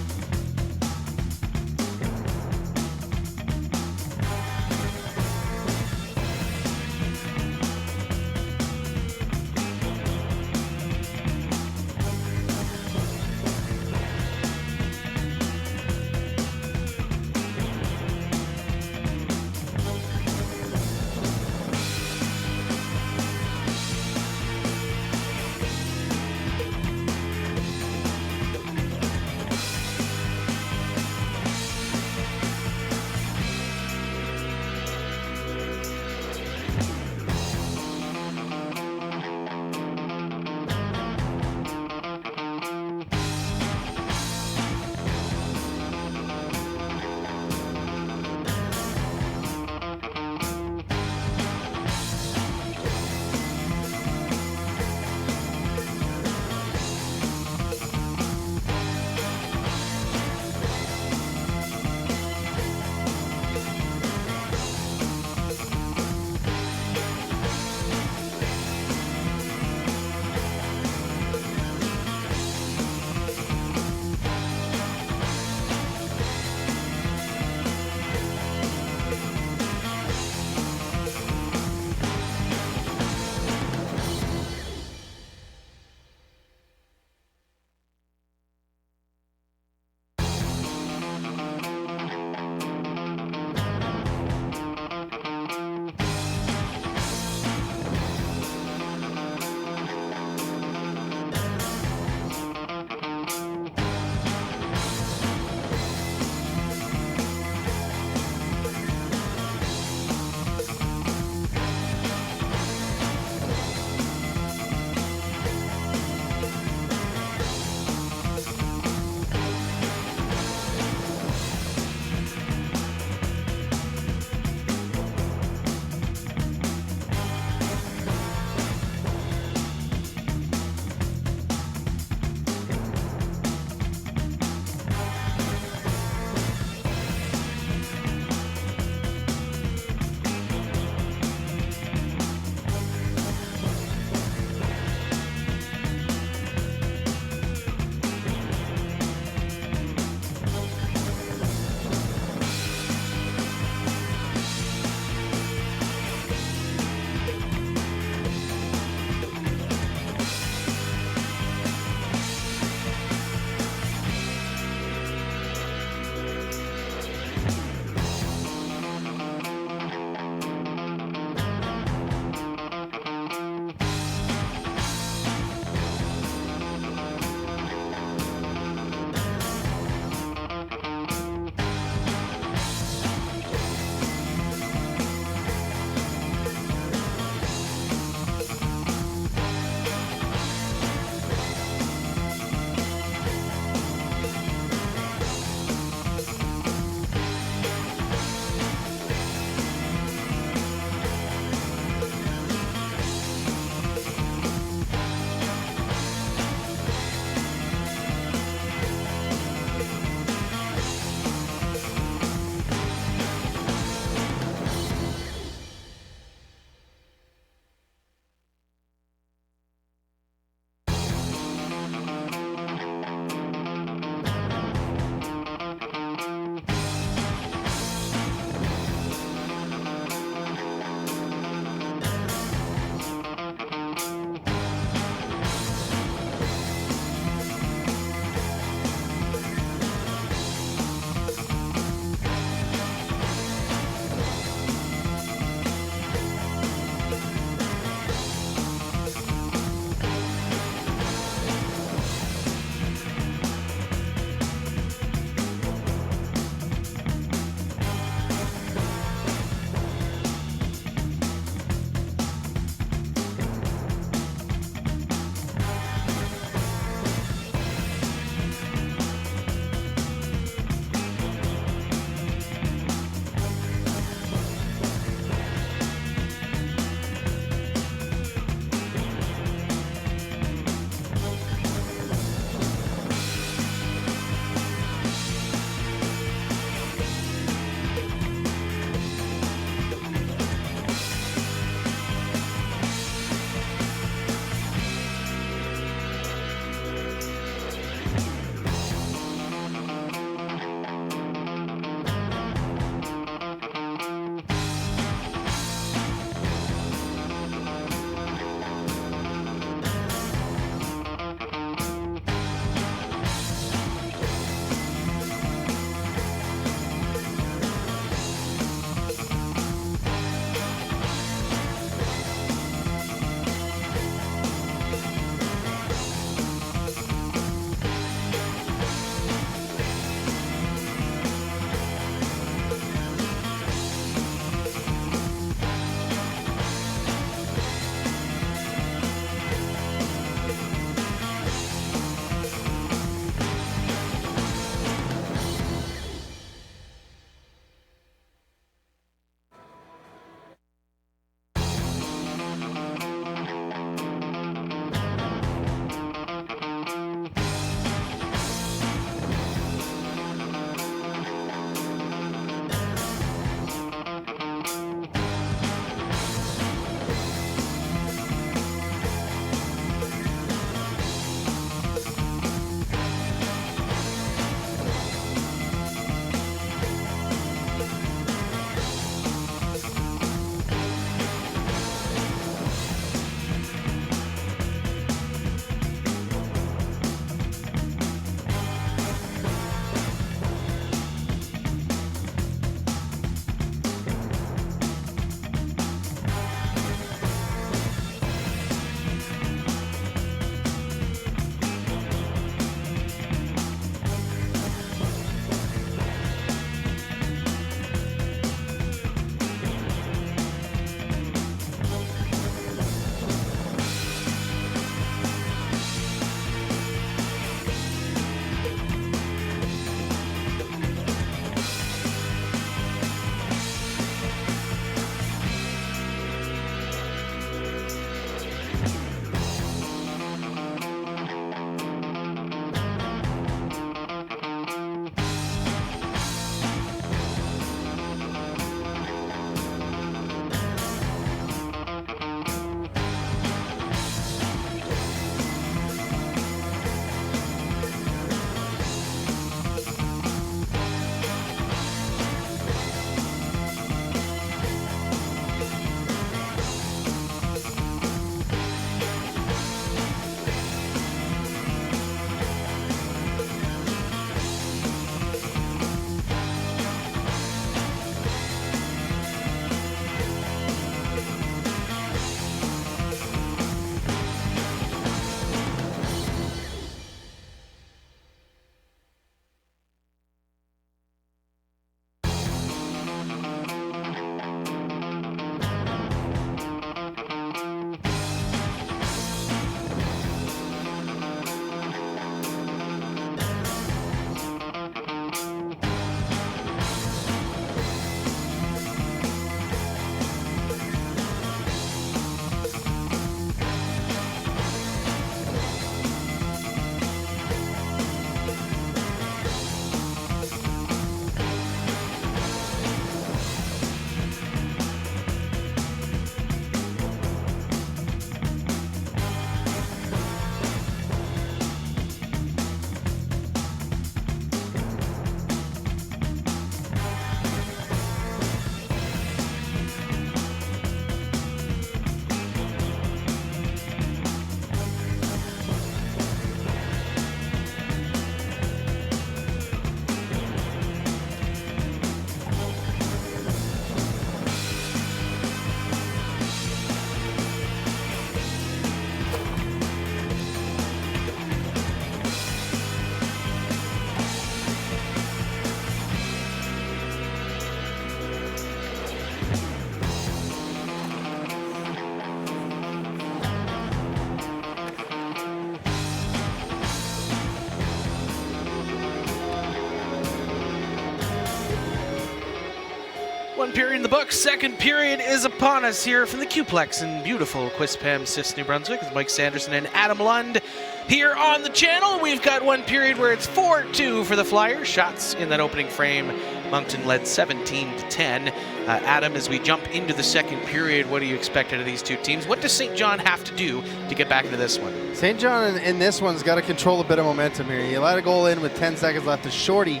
One period in the books. Second period is upon us here from the Qplex in beautiful Quispam, Sis, New Brunswick. It's Mike Sanderson and Adam Lund here on the channel. We've got one period where it's 4-2 for the Flyers. Shots in that opening frame. Monton led 17-10. Adam, as we jump into the second period, what do you expect out of these two teams? What does Saint John have to do to get back into this one? St. John in this one's got to control a bit of momentum here. You let a goal in with 10 seconds left. A shorty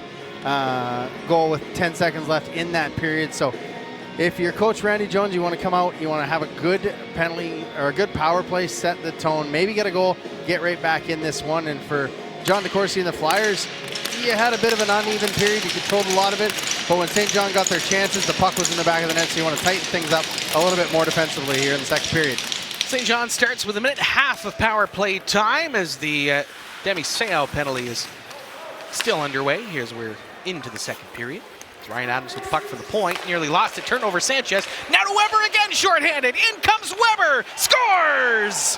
goal with 10 seconds left in that period. So if you're Coach Randy Jones, you want to come out, you want to have a good penalty or a good power play, set the tone, maybe get a goal, get right back in this one. And for John DeCourcy and the Flyers, you had a bit of an uneven period. You controlled a lot of it. But when Saint John got their chances, the puck was in the back of the net, so you want to tighten things up a little bit more defensively here in the second period. Saint John starts with a minute and a half of power play time as the Demi Seau penalty is still underway. Here's we're into the second period. It's Ryan Adams with the puck for the point. Nearly lost it. Turnover Sanchez. Now to Weber again, shorthanded. In comes Weber. Scores!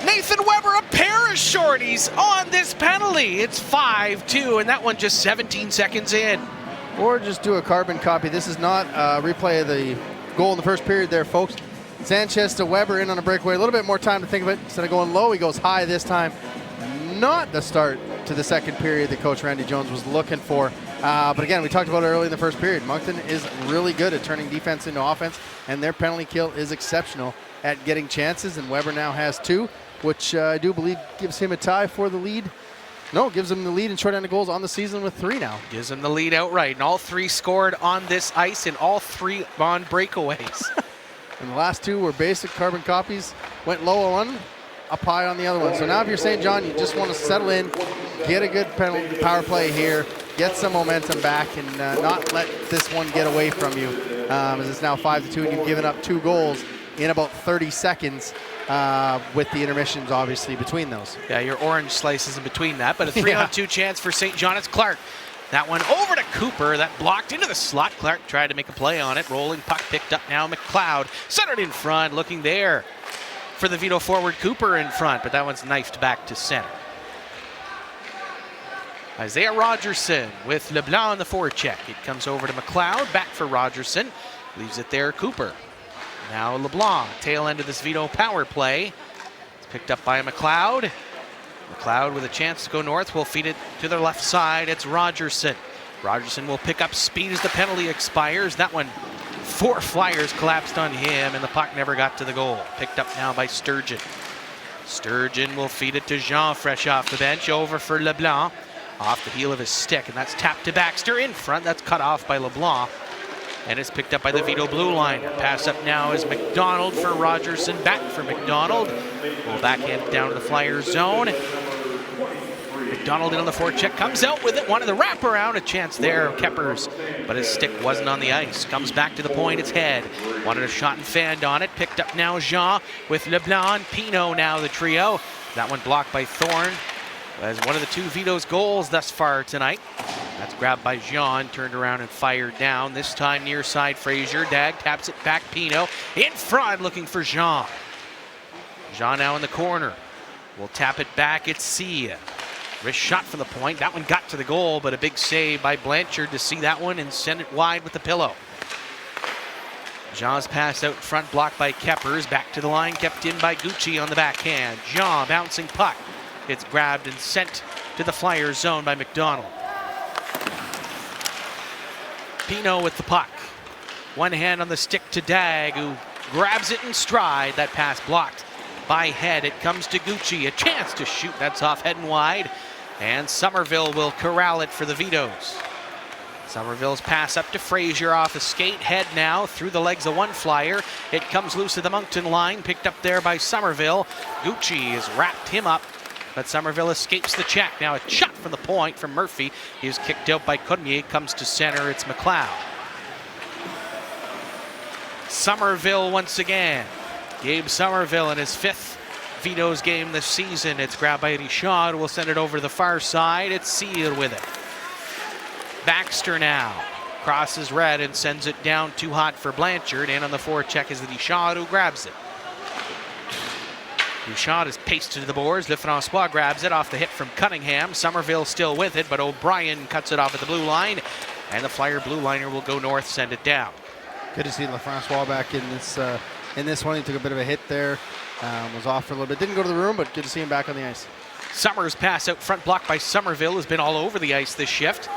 Nathan Weber, a pair of shorties on this penalty. It's 5-2, and that one just 17 seconds in. Or just do a carbon copy. This is not a replay of the goal in the first period there, folks. Sanchez to Weber in on a breakaway. A little bit more time to think of it. Instead of going low, he goes high this time. Not the start to the second period that Coach Randy Jones was looking for. But again, we talked about it early in the first period. Moncton is really good at turning defense into offense, and their penalty kill is exceptional at getting chances, and Weber now has 2, which I do believe gives him a tie for the lead. No, gives him the lead in shorthanded goals on the season with 3 now. Gives him the lead outright, and all 3 scored on this ice, and all 3 on breakaways. And the last 2 were basic carbon copies. Went low on one, up high on the other one. So now if you're St. John, you just want to settle in, get a good penalty power play here, get some momentum back, and not let this one get away from you. As it's now 5-2, and you've given up 2 goals in about 30 seconds. With the intermissions, obviously, between those. Yeah, your orange slices in between that, but a 3-on-2 chance for St. John. It's Clark. That one over to Cooper. That blocked into the slot. Clark tried to make a play on it. Rolling puck picked up now. McLeod centered in front, looking there for the Vito forward. Cooper in front, but that one's knifed back to center. Isaiah Rogerson with LeBlanc on the forecheck. It comes over to McLeod. Back for Rogerson. Leaves it there. Cooper. Now LeBlanc, tail end of this Vito power play. It's picked up by McLeod. McLeod with a chance to go north will feed it to the left side. It's Rogerson. Rogerson will pick up speed as the penalty expires. That one, 4 Flyers collapsed on him, and the puck never got to the goal. Picked up now by Sturgeon. Sturgeon will feed it to Jean, fresh off the bench, over for LeBlanc. Off the heel of his stick, and that's tapped to Baxter in front. That's cut off by LeBlanc. And it's picked up by the Vito blue line. Pass up now is McDonald for Rogerson. Back for McDonald. Will backhand it down to the Flyers zone. McDonald in on the forecheck. Comes out with it. Wanted the wraparound. A chance there of Keppers. But his stick wasn't on the ice. Comes back to the point. It's Head. Wanted a shot and fanned on it. Picked up now Jean with LeBlanc. Pino now the trio. That one blocked by Thorne. As one of the 2 Vito's goals thus far tonight. That's grabbed by Jean, turned around and fired down. This time near side Frazier. Dag taps it back. Pino in front looking for Jean. Jean now in the corner. Will tap it back. It's Sia. Wrist shot from the point. That one got to the goal, but a big save by Blanchard to see that one and send it wide with the pillow. Jean's pass out in front, blocked by Keppers. Back to the line, kept in by Gucci on the backhand. Jean bouncing puck. It's grabbed and sent to the Flyers zone by McDonald. Pino with the puck. One hand on the stick to Dag, who grabs it in stride. That pass blocked by Head. It comes to Gucci. A chance to shoot. That's off head and wide. And Somerville will corral it for the Vitos. Somerville's pass up to Frazier off a skate. Head now through the legs of one Flyer. It comes loose at the Moncton line. Picked up there by Somerville. Gucci has wrapped him up. But Somerville escapes the check. Now a shot from the point from Murphy. He was kicked out by Cormier. Comes to center. It's McLeod. Somerville once again. Gabe Somerville in his 5th Vito's game this season. It's grabbed by Richard. We'll send it over to the far side. It's Seal with it. Baxter now. Crosses red and sends it down too hot for Blanchard. And on the forecheck is Richard, who grabs it. Richard is pasted to the boards. Lefrancois grabs it off the hit from Cunningham. Somerville still with it, but O'Brien cuts it off at the blue line. And the Flyer blue liner will go north, send it down. Good to see LaFrancois back in this one. He took a bit of a hit there, was off for a little bit. Didn't go to the room, but good to see him back on the ice. Summers pass out front, blocked by Somerville, has been all over the ice this shift.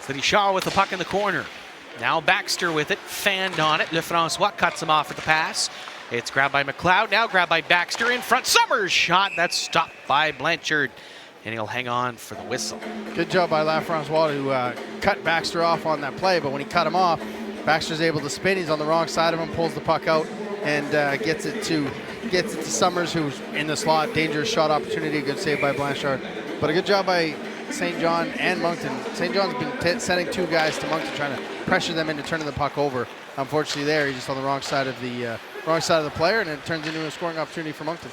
Ceddy Shaw with the puck in the corner. Now Baxter with it, fanned on it. Lefrancois cuts him off at the pass. It's grabbed by McLeod, now grabbed by Baxter in front. Summers shot, that's stopped by Blanchard, and he'll hang on for the whistle. Good job by Lafrancois to cut Baxter off on that play, but when he cut him off, Baxter's able to spin. He's on the wrong side of him, pulls the puck out, and gets it to Summers, who's in the slot. Dangerous shot opportunity, good save by Blanchard. But a good job by Saint John and Monton. Saint John's been sending two guys to Monton, trying to pressure them into turning the puck over. Unfortunately, there he's just on the wrong side of the player, and it turns into a scoring opportunity for Monton.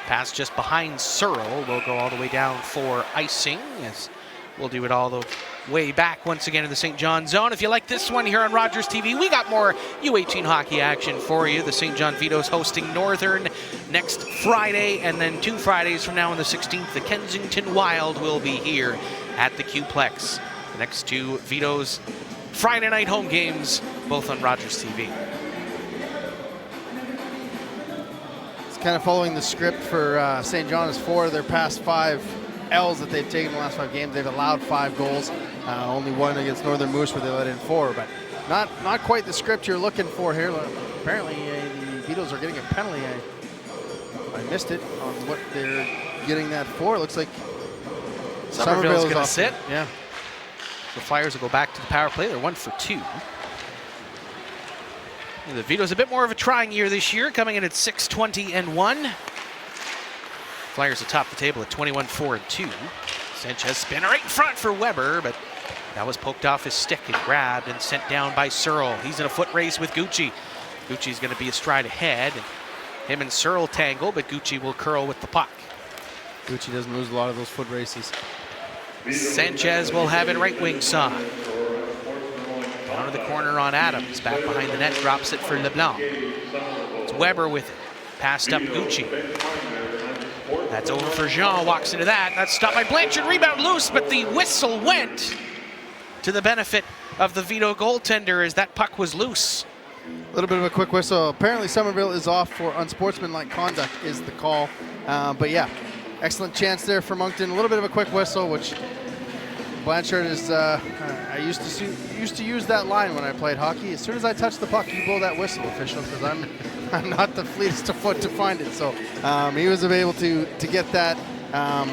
Pass just behind Searle will go all the way down for icing, as we'll do it all the way back once again in the Saint John zone. If you like this one here on Rogers TV, we got more U18 hockey action for you. The Saint John Vitos hosting Northern next Friday, and then 2 Fridays from now on the 16th, the Kensington Wild will be here at the Q-Plex. The next 2 Vitos Friday night home games, both on Rogers TV. Kind of following the script for St. John is 4 of their past 5 L's that they've taken in the last 5 games. They've allowed 5 goals, only 1 against Northern Moose where they let in 4, but not quite the script you're looking for here. Apparently the Beatles are getting a penalty. I missed it on what they're getting that for. It looks like Somerville's going to sit. Yeah. The Flyers will go back to the power play. They're 1 for 2. The Vitos a bit more of a trying year this year, coming in at 6-20-1. Flyers atop the table at 21-4-2. Sanchez spin right in front for Weber, but that was poked off his stick and grabbed and sent down by Searle. He's in a foot race with Gucci. Gucci's going to be a stride ahead. Him and Searle tangle, but Gucci will curl with the puck. Gucci doesn't lose a lot of those foot races. Sanchez will have it right wing side. Down to the corner on Adams. Back behind the net, drops it for LeBlanc. It's Weber with it. Passed up Gucci. That's over for Jean. Walks into that. That's stopped by Blanchard. Rebound loose, but the whistle went to the benefit of the Vito goaltender as that puck was loose. A little bit of a quick whistle. Apparently Somerville is off for unsportsmanlike conduct is the call. But yeah, excellent chance there for Moncton. A little bit of a quick whistle, which Blanchard is, I used to use that line when I played hockey. As soon as I touch the puck, you blow that whistle, official, because I'm not the fleetest of foot to find it. So he was able to get that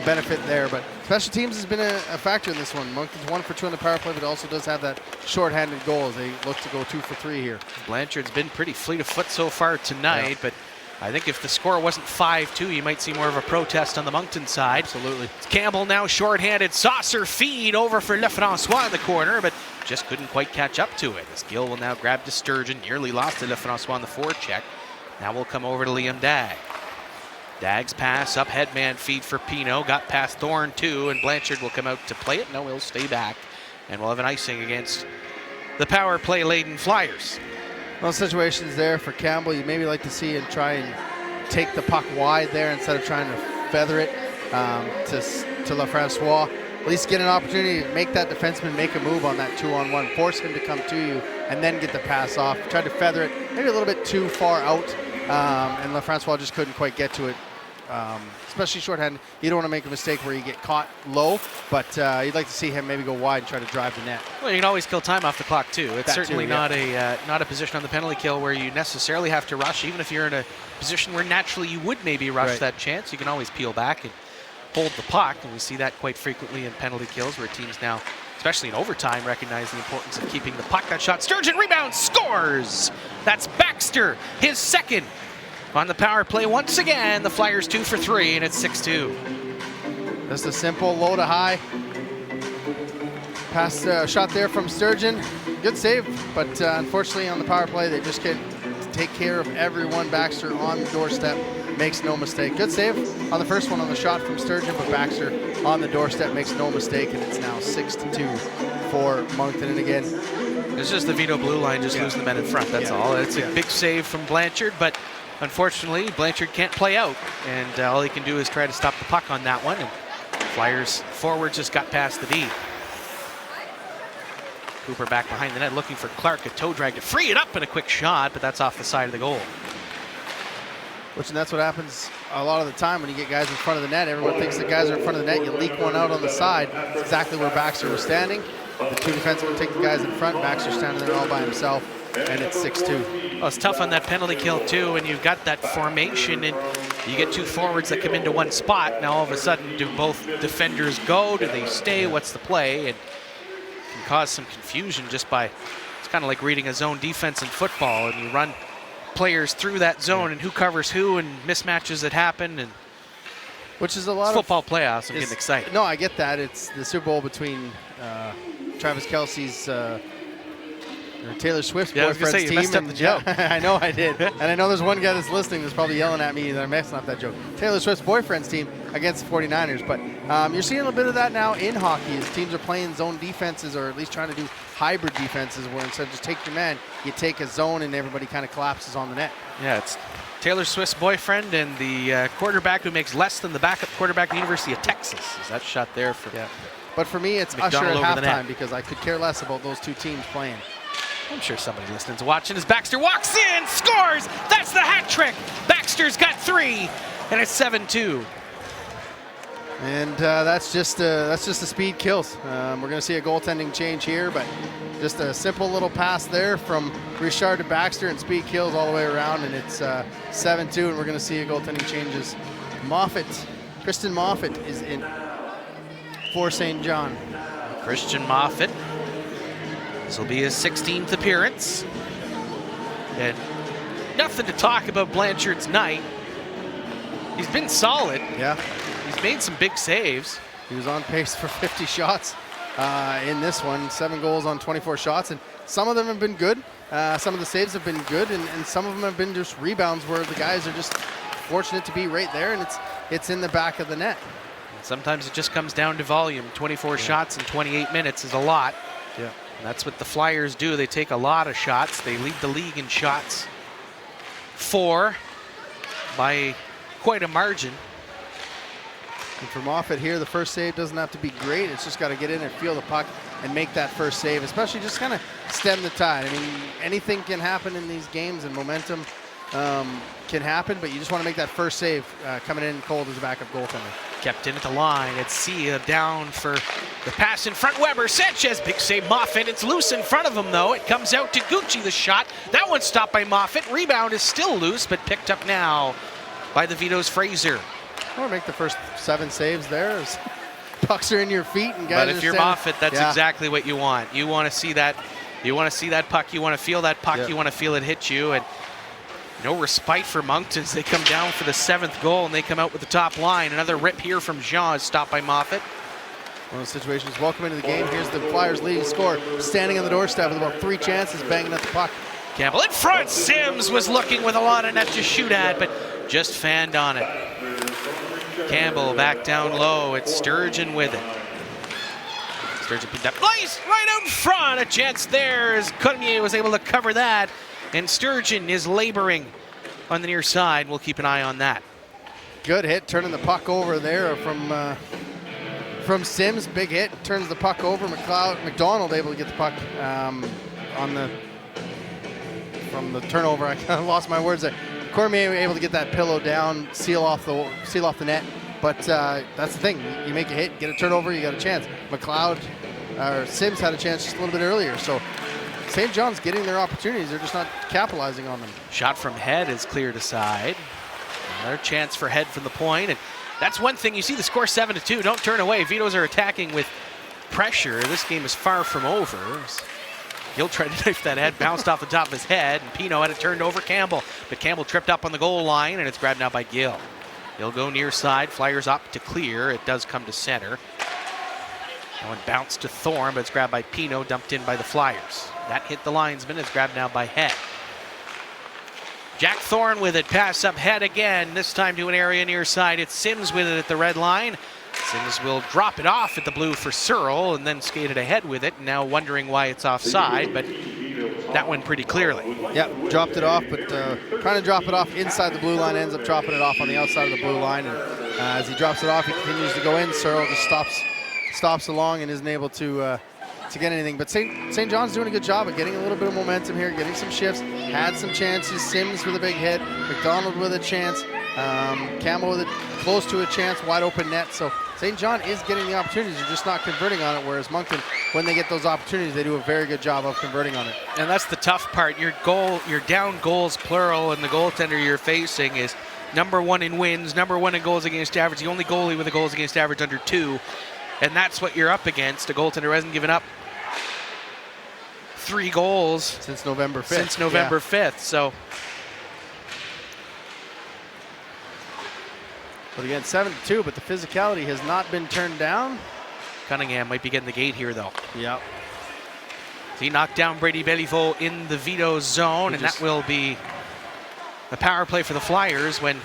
benefit there. But special teams has been a factor in this one. Moncton's 1 for 2 on the power play, but also does have that shorthanded goal as they look to go 2 for 3 here. Blanchard's been pretty fleet of foot so far tonight, yeah. But I think if the score wasn't 5-2, you might see more of a protest on the Moncton side. Absolutely. It's Campbell now shorthanded. Saucer feed over for Lefrancois in the corner, but just couldn't quite catch up to it. As Gill will now grab to Sturgeon. Nearly lost to Lefrancois on the forecheck. Now we'll come over to Liam Dagg. Dagg's pass up headman feed for Pino. Got past Thorne too, and Blanchard will come out to play it. No, he'll stay back. And we'll have an icing against the power play laden Flyers. Well, situations there for Campbell, you maybe like to see him try and take the puck wide there instead of trying to feather it to Lefrancois. At least get an opportunity to make that defenseman make a move on that 2-on-1, force him to come to you, and then get the pass off. Tried to feather it maybe a little bit too far out, and Lefrancois just couldn't quite get to it. Especially shorthanded, you don't want to make a mistake where you get caught low, but you'd like to see him maybe go wide and try to drive the net. Well, you can always kill time off the clock too. It's that certainly too, yeah. not a position on the penalty kill where you necessarily have to rush. Even if you're in a position where naturally you would maybe rush that chance, you can always peel back and hold the puck, and we see that quite frequently in penalty kills where teams now, especially in overtime, recognize the importance of keeping the puck. That shot, Sturgeon rebound, scores! That's Baxter, his second. On the power play once again, the Flyers 2 for 3, and it's 6-2. Just a simple low to high. Pass shot there from Sturgeon. Good save, but unfortunately on the power play, they just can't take care of everyone. Baxter on the doorstep, makes no mistake. Good save on the first one on the shot from Sturgeon, but Baxter on the doorstep makes no mistake, and it's now 6-2 for Moncton. And again, it's just the Vito blue line just losing the men in front, that's all. It's a big save from Blanchard, but unfortunately, Blanchard can't play out, and all he can do is try to stop the puck on that one, and Flyers forward just got past the D. Cooper back behind the net looking for Clark, a toe drag to free it up and a quick shot, but that's off the side of the goal. And that's what happens a lot of the time when you get guys in front of the net. Everyone thinks the guys are in front of the net. You leak one out on the side. That's exactly where Baxter was standing. The two defensemen take the guys in front. Baxter standing there all by himself, and it's 6-2. Well, it's tough on that penalty kill too, and you've got that formation, and you get two forwards that come into one spot. Now all of a sudden, do both defenders go? Do they stay? What's the play? And it can cause some confusion just by, it's kind of like reading a zone defense in football, and you run players through that zone and who covers who and mismatches that happen, and which is a lot of football playoffs. I'm getting excited. No, I get that. It's the Super Bowl between Travis Kelce's or Taylor Swift's boyfriend's team. You messed up the joke. I know I did. And I know there's one guy that's listening that's probably yelling at me that I'm messing up that joke. Taylor Swift's boyfriend's team against the 49ers. But you're seeing a little bit of that now in hockey as teams are playing zone defenses, or at least trying to do hybrid defenses where instead of just take your man, you take a zone and everybody kind of collapses on the net. Yeah, it's Taylor Swift's boyfriend and the quarterback who makes less than the backup quarterback at the University of Texas. Is that shot there for? Yeah. But for me, it's McDonald Usher at halftime because I could care less about those two teams playing. I'm sure somebody listening's watching as Baxter walks in, scores! That's the hat trick! Baxter's got 3, and it's 7-2. And that's just the speed kills. We're going to see a goaltending change here, but just a simple little pass there from Richard to Baxter, and speed kills all the way around, and it's 7-2, and we're going to see a goaltending changes. Kristen Moffat is in for Saint John. Christian Moffat. This will be his 16th appearance. And nothing to talk about Blanchard's night. He's been solid. Yeah. He's made some big saves. He was on pace for 50 shots in this one. 7 goals on 24 shots, and some of them have been good. Some of the saves have been good, and some of them have been just rebounds where the guys are just fortunate to be right there, and it's in the back of the net. Sometimes it just comes down to volume. 24 shots in 28 minutes is a lot. Yeah. And that's what the Flyers do. They take a lot of shots. They lead the league in shots 4 by quite a margin. And for Moffat here, the first save doesn't have to be great. It's just got to get in and feel the puck and make that first save, especially just kind of stem the tide. I mean, anything can happen in these games, and momentum can happen, but you just want to make that first save coming in cold as a backup goaltender. Kept in at the line. It's Sia down for the pass in front. Weber, Sanchez, big save Moffat. It's loose in front of him, though. It comes out to Gucci, the shot. That one's stopped by Moffat. Rebound is still loose, but picked up now by the Vitos Fraser. Or make the first 7 saves there. As pucks are in your feet, and guys. But if you're Moffat, that's exactly what you want. You want to see that. You want to see that puck. You want to feel that puck. Yep. You want to feel it hit you. And no respite for Monton as they come down for the 7th goal, and they come out with the top line. Another rip here from Jean is stopped by Moffat. One of those situations. Welcome into the game. Here's the Flyers leading scorer, standing on the doorstep with about 3 chances, banging at the puck. Campbell in front. Sims was looking with a lot of net to shoot at, but just fanned on it. Campbell back down low. It's Sturgeon with it. Sturgeon picked up. Place right out in front. A chance there as Cormier was able to cover that. And Sturgeon is laboring on the near side. We'll keep an eye on that. Good hit, turning the puck over there from Sims. Big hit, turns the puck over. McDonald able to get the puck from the turnover. I kind of lost my words there. Cormier able to get that pillow down, seal off the net. But that's the thing. You make a hit, get a turnover, you got a chance. Sims had a chance just a little bit earlier. So St. John's getting their opportunities. They're just not capitalizing on them. Shot from Head is cleared aside. Another chance for Head from the point. And that's one thing. You see the score 7-2. Don't turn away. Vitos are attacking with pressure. This game is far from over. He'll try to knife that head, bounced off the top of his head, and Pino had it turned over Campbell. But Campbell tripped up on the goal line, and it's grabbed now by Gill. He'll go near side. Flyers up to clear. It does come to center. That one bounced to Thorne, but it's grabbed by Pino, dumped in by the Flyers. That hit the linesman. It's grabbed now by Head. Jack Thorne with it. Pass up Head again. This time to an area near side. It's Sims with it at the red line. Sims will drop it off at the blue for Searle and then skated ahead with it. Now wondering why it's offside, but that one pretty clearly. Yeah, dropped it off, but trying to drop it off inside the blue line, ends up dropping it off on the outside of the blue line. And as he drops it off, he continues to go in. Searle just stops along and isn't able to get anything. But St. John's doing a good job of getting a little bit of momentum here, getting some shifts, had some chances. Sims with a big hit, McDonald with a chance, Campbell with close to a chance, wide open net. So St. John is getting the opportunities, they're just not converting on it, whereas Moncton, when they get those opportunities, they do a very good job of converting on it. And that's the tough part. Your down goals, plural, and the goaltender you're facing is number 1 in wins, number 1 in goals against average, the only goalie with a goals against average under 2. And that's what you're up against, a goaltender who hasn't given up 3 goals since November 5th. 5th. So, but again, 7-2, but the physicality has not been turned down. Cunningham might be getting the gate here, though. Yep. So he knocked down Brady Beliveau in the Vitos zone, and that will be the power play for the Flyers when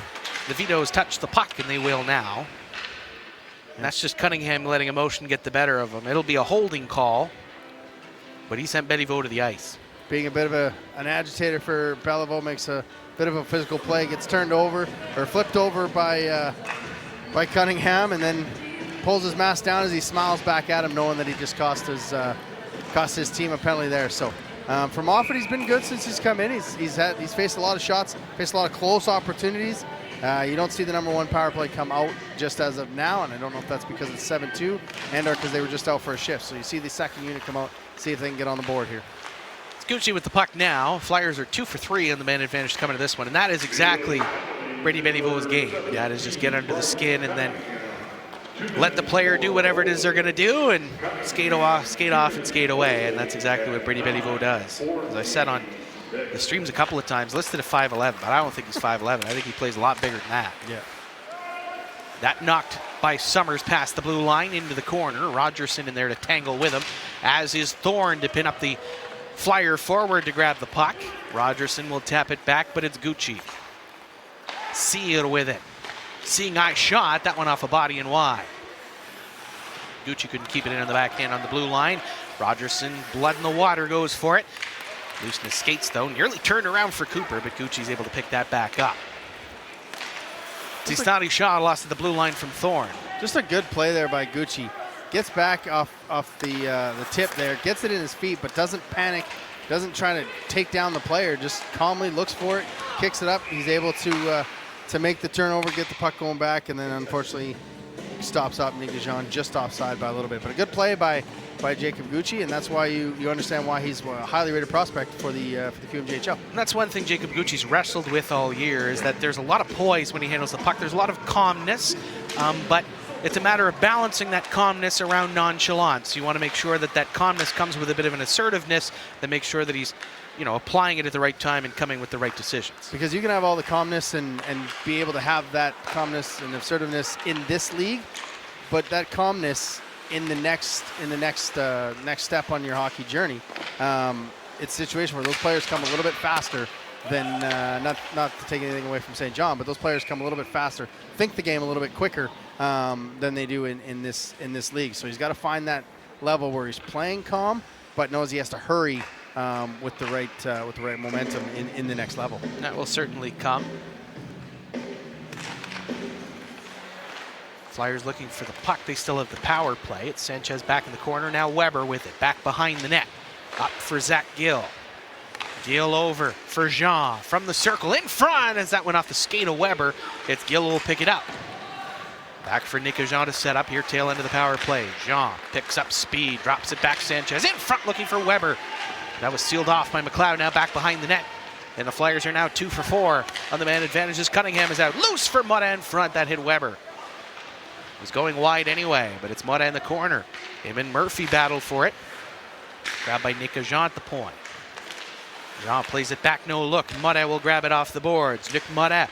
the Vitos touch the puck, and they will now. And that's just Cunningham letting emotion get the better of him. It'll be a holding call, but he sent Beliveau to the ice. Being a bit of an agitator for Beliveau, makes a bit of a physical play, gets turned over or flipped over by Cunningham, and then pulls his mask down as he smiles back at him, knowing that he just cost his team a penalty there. So from Moffat, he's been good since he's come in. He's faced a lot of shots, faced a lot of close opportunities. You don't see the number 1 power play come out just as of now, and I don't know if that's because it's 7-2 and or because they were just out for a shift. So you see the second unit come out, see if they can get on the board here. It's Gucci with the puck now. Flyers are 2 for 3 on the man advantage coming to this one, and that is exactly Brady Bellevau's game. That is just get under the skin and then let the player do whatever it is they're going to do and skate off and skate away, and that's exactly what Brady Bellevau does. As I said on the streams a couple of times, listed at 5'11", but I don't think he's 5'11". I think he plays a lot bigger than that. Yeah. That knocked by Summers past the blue line into the corner. Rogerson in there to tangle with him, as is Thorne to pin up the Flyer forward to grab the puck. Rogerson will tap it back, but it's Gucci. Seal with it. Seeing eye shot, that one off a body and wide. Gucci couldn't keep it in on the backhand on the blue line. Rogerson, blood in the water, goes for it. Looseness skates, though, nearly turned around for Cooper, but Gucci's able to pick that back up. Tistani Shaw lost at the blue line from Thorne. Just a good play there by Gucci. Gets back off the tip there, gets it in his feet, but doesn't panic, doesn't try to take down the player, just calmly looks for it, kicks it up. He's able to make the turnover, get the puck going back, and then unfortunately stops up Nick DeJean just offside by a little bit. But a good play by Jacob Gucci, and that's why you understand why he's a highly rated prospect for the QMJHL. And that's one thing Jacob Gucci's wrestled with all year, is that there's a lot of poise when he handles the puck. There's a lot of calmness, but it's a matter of balancing that calmness around nonchalance. You want to make sure that that calmness comes with a bit of an assertiveness that makes sure that he's, applying it at the right time and coming with the right decisions. Because you can have all the calmness and be able to have that calmness and assertiveness in this league, but that calmness in the next step on your hockey journey, it's a situation where those players come a little bit faster than not to take anything away from Saint John, but those players come a little bit faster, think the game a little bit quicker than they do in this league. So he's got to find that level where he's playing calm, but knows he has to hurry with the right momentum in the next level. That will certainly come. Flyers looking for the puck. They still have the power play. It's Sanchez back in the corner. Now Weber with it, back behind the net. Up for Zach Gill. Gill over for Jean from the circle in front as that went off the skate of Weber. It's Gill who will pick it up. Back for Nick Jean to set up here, tail end of the power play. Jean picks up speed, drops it back. Sanchez in front looking for Weber. That was sealed off by McLeod, now back behind the net. And the Flyers are now 2 for 4 on the man advantages. Cunningham is out loose for Mutta in front. That hit Weber. It was going wide anyway, but it's Mutta in the corner. Him and Murphy battled for it. Grabbed by Nick Jean at the point. Jean plays it back, no look. Mutta will grab it off the boards. Nick Mutta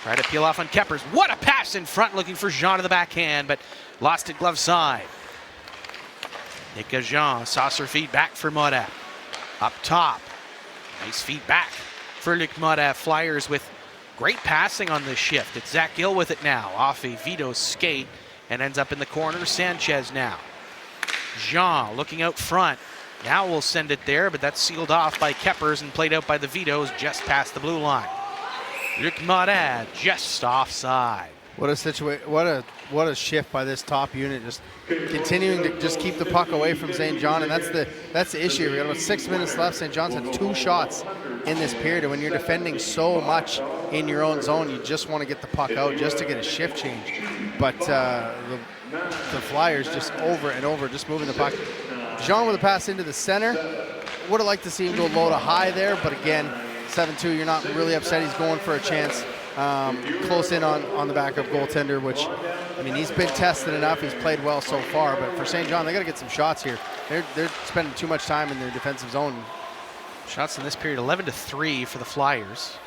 try to peel off on Keppers. What a pass in front, looking for Jean to the backhand, but lost it glove side. Nick Jean, saucer feed back for Mutta. Up top, nice feed back for Luc Mutta. Flyers with great passing on this shift. It's Zach Gill with it now, off a Vitos skate, and ends up in the corner. Sanchez now. Jean looking out front. Now we'll send it there, but that's sealed off by Keppers and played out by the Vitos just past the blue line. Luc Mutta just offside. What a situation! What a shift by this top unit, just continuing to just keep the puck away from Saint John, and that's the issue. We got about 6 minutes left. Saint John's had 2 shots in this period, and when you're defending so much in your own zone, you just want to get the puck out just to get a shift change. But the Flyers just over and over, just moving the puck. Jean with a pass into the center. Would have liked to see him go low to high there, but again, 7-2. You're not really upset. He's going for a chance. Close in on the backup goaltender, which, I mean, he's been tested enough. He's played well so far, but for Saint John, they got to get some shots here. They're spending too much time in their defensive zone. Shots in this period, 11-3 for the Flyers.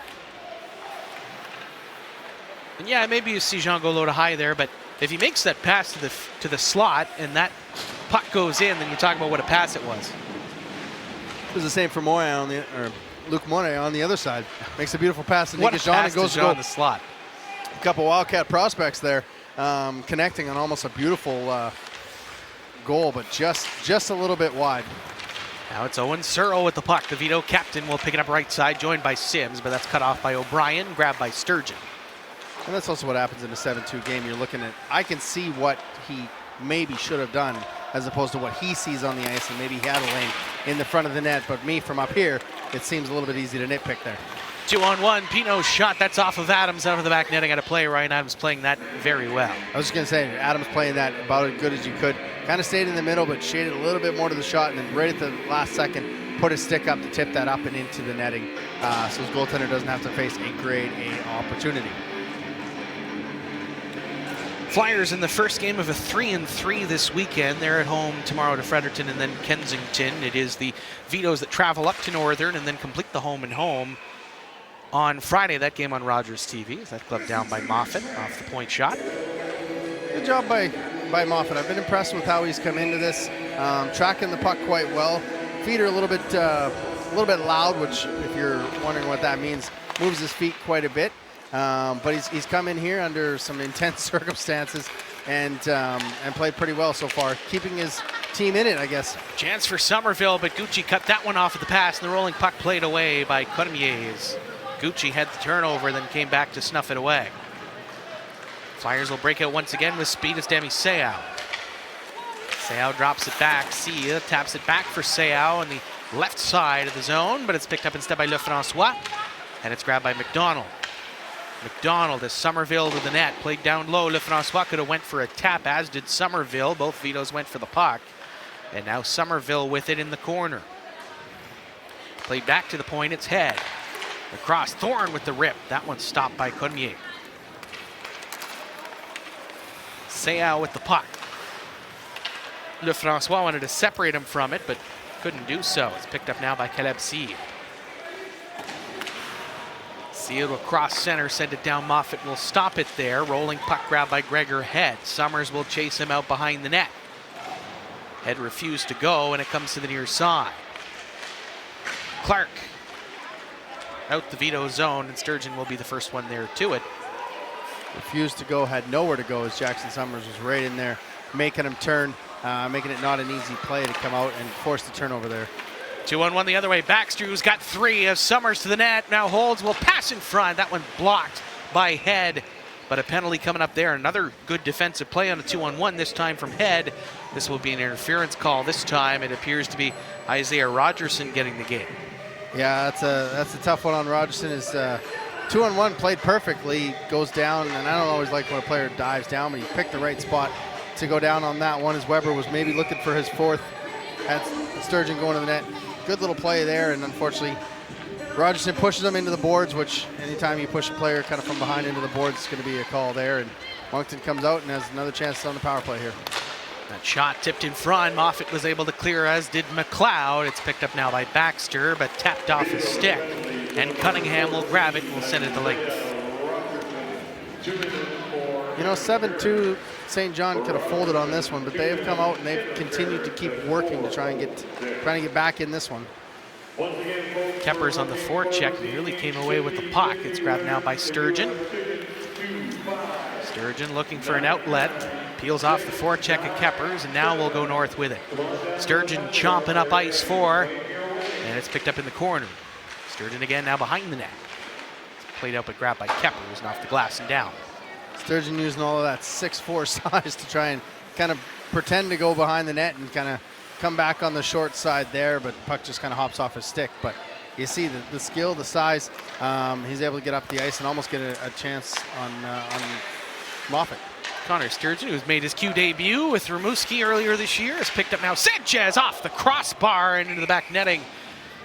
And yeah, maybe you see Jean go low to high there, but if he makes that pass to the slot and that puck goes in, then you talk about what a pass it was. It was the same for Luc Moret on the other side. Makes a beautiful pass to What Nick a Jean pass and goes to Jean in the slot. A couple Wildcat prospects there, connecting on almost a beautiful goal, but just a little bit wide. Now it's Owen Searle with the puck. The Vito captain will pick it up right side, joined by Sims, but that's cut off by O'Brien, grabbed by Sturgeon. And that's also what happens in a 7-2 game. You're looking at, I can see what he maybe should have done as opposed to what he sees on the ice, and maybe he had a lane in the front of the net, but me from up here, it seems a little bit easy to nitpick there. 2-on-1, Pino's shot, that's off of Adams out of the back netting out of play. Ryan Adams playing that very well. I was just going to say, Adams playing that about as good as you could. Kind of stayed in the middle, but shaded a little bit more to the shot, and then right at the last second, put his stick up to tip that up and into the netting, so his goaltender doesn't have to face a grade A opportunity. Flyers in the first game of a 3-3 this weekend. They're at home tomorrow to Fredericton and then Kensington. It is the Vitos that travel up to Northern and then complete the home and home on Friday. That game on Rogers TV. That glove down by Moffat off the point shot. Good job by Moffat. I've been impressed with how he's come into this, tracking the puck quite well. Feet are a little bit loud, which, if you're wondering what that means, moves his feet quite a bit. But he's come in here under some intense circumstances and played pretty well so far, keeping his team in it, I guess. Chance for Somerville, but Gucci cut that one off at the pass, and the rolling puck played away by Cormiers. Gucci had the turnover, then came back to snuff it away. Flyers will break out once again with speed as Demi Seau. Seau drops it back. Sia taps it back for Seau on the left side of the zone, but it's picked up instead by Lefrancois, and it's grabbed by McDonald. McDonald as Somerville to the net, played down low. Lefrancois could have went for a tap, as did Somerville. Both Vitos went for the puck. And now Somerville with it in the corner. Played back to the point, it's Head. Across, Thorne with the rip. That one's stopped by Cormier. Seau with the puck. Lefrancois wanted to separate him from it, but couldn't do so. It's picked up now by Caleb Seed. Seed will cross center, send it down. Moffat will stop it there. Rolling puck grab by Gregor Head. Summers will chase him out behind the net. Head refused to go, and it comes to the near side. Clark out the Vito zone, and Sturgeon will be the first one there to it. Refused to go, had nowhere to go as Jackson Summers was right in there, making him turn, making it not an easy play to come out and force the turnover there. 2-on-1 the other way. Baxter, who's got 3, as Summers to the net. Now holds, will pass in front. That one blocked by Head, but a penalty coming up there. Another good defensive play on a 2-on-1, this time from Head. This will be an interference call. This time it appears to be Isaiah Rogerson getting the game. Yeah, that's a tough one on Rogerson. His 2-on-1 played perfectly, goes down, and I don't always like when a player dives down, but he picked the right spot to go down on that one, as Weber was maybe looking for his 4th. Had Sturgeon going to the net. Good little play there, and unfortunately, Rogerson pushes him into the boards, which anytime you push a player kind of from behind into the boards, it's going to be a call there, and Monton comes out and has another chance on the power play here. That shot tipped in front. Moffat was able to clear, as did McLeod. It's picked up now by Baxter, but tapped off his stick, and Cunningham will grab it and will send it to length. You know, 7-2, Saint John could have folded on this one, but they have come out and they've continued to keep working to trying to get back in this one. Keppers on the forecheck nearly came away with the puck. It's grabbed now by Sturgeon. Sturgeon looking for an outlet. Peels off the forecheck of Keppers, and now we'll go north with it. Sturgeon chomping up ice 4, and it's picked up in the corner. Sturgeon again now behind the net. It's played out but grabbed by Keppers and off the glass and down. Sturgeon using all of that 6'4" size to try and kind of pretend to go behind the net and kind of come back on the short side there, but puck just kind of hops off his stick. But you see the skill, the size. He's able to get up the ice and almost get a chance on Moffat. Connor Sturgeon, who's made his Q debut with Rimouski earlier this year, has picked up now Sanchez off the crossbar and into the back netting.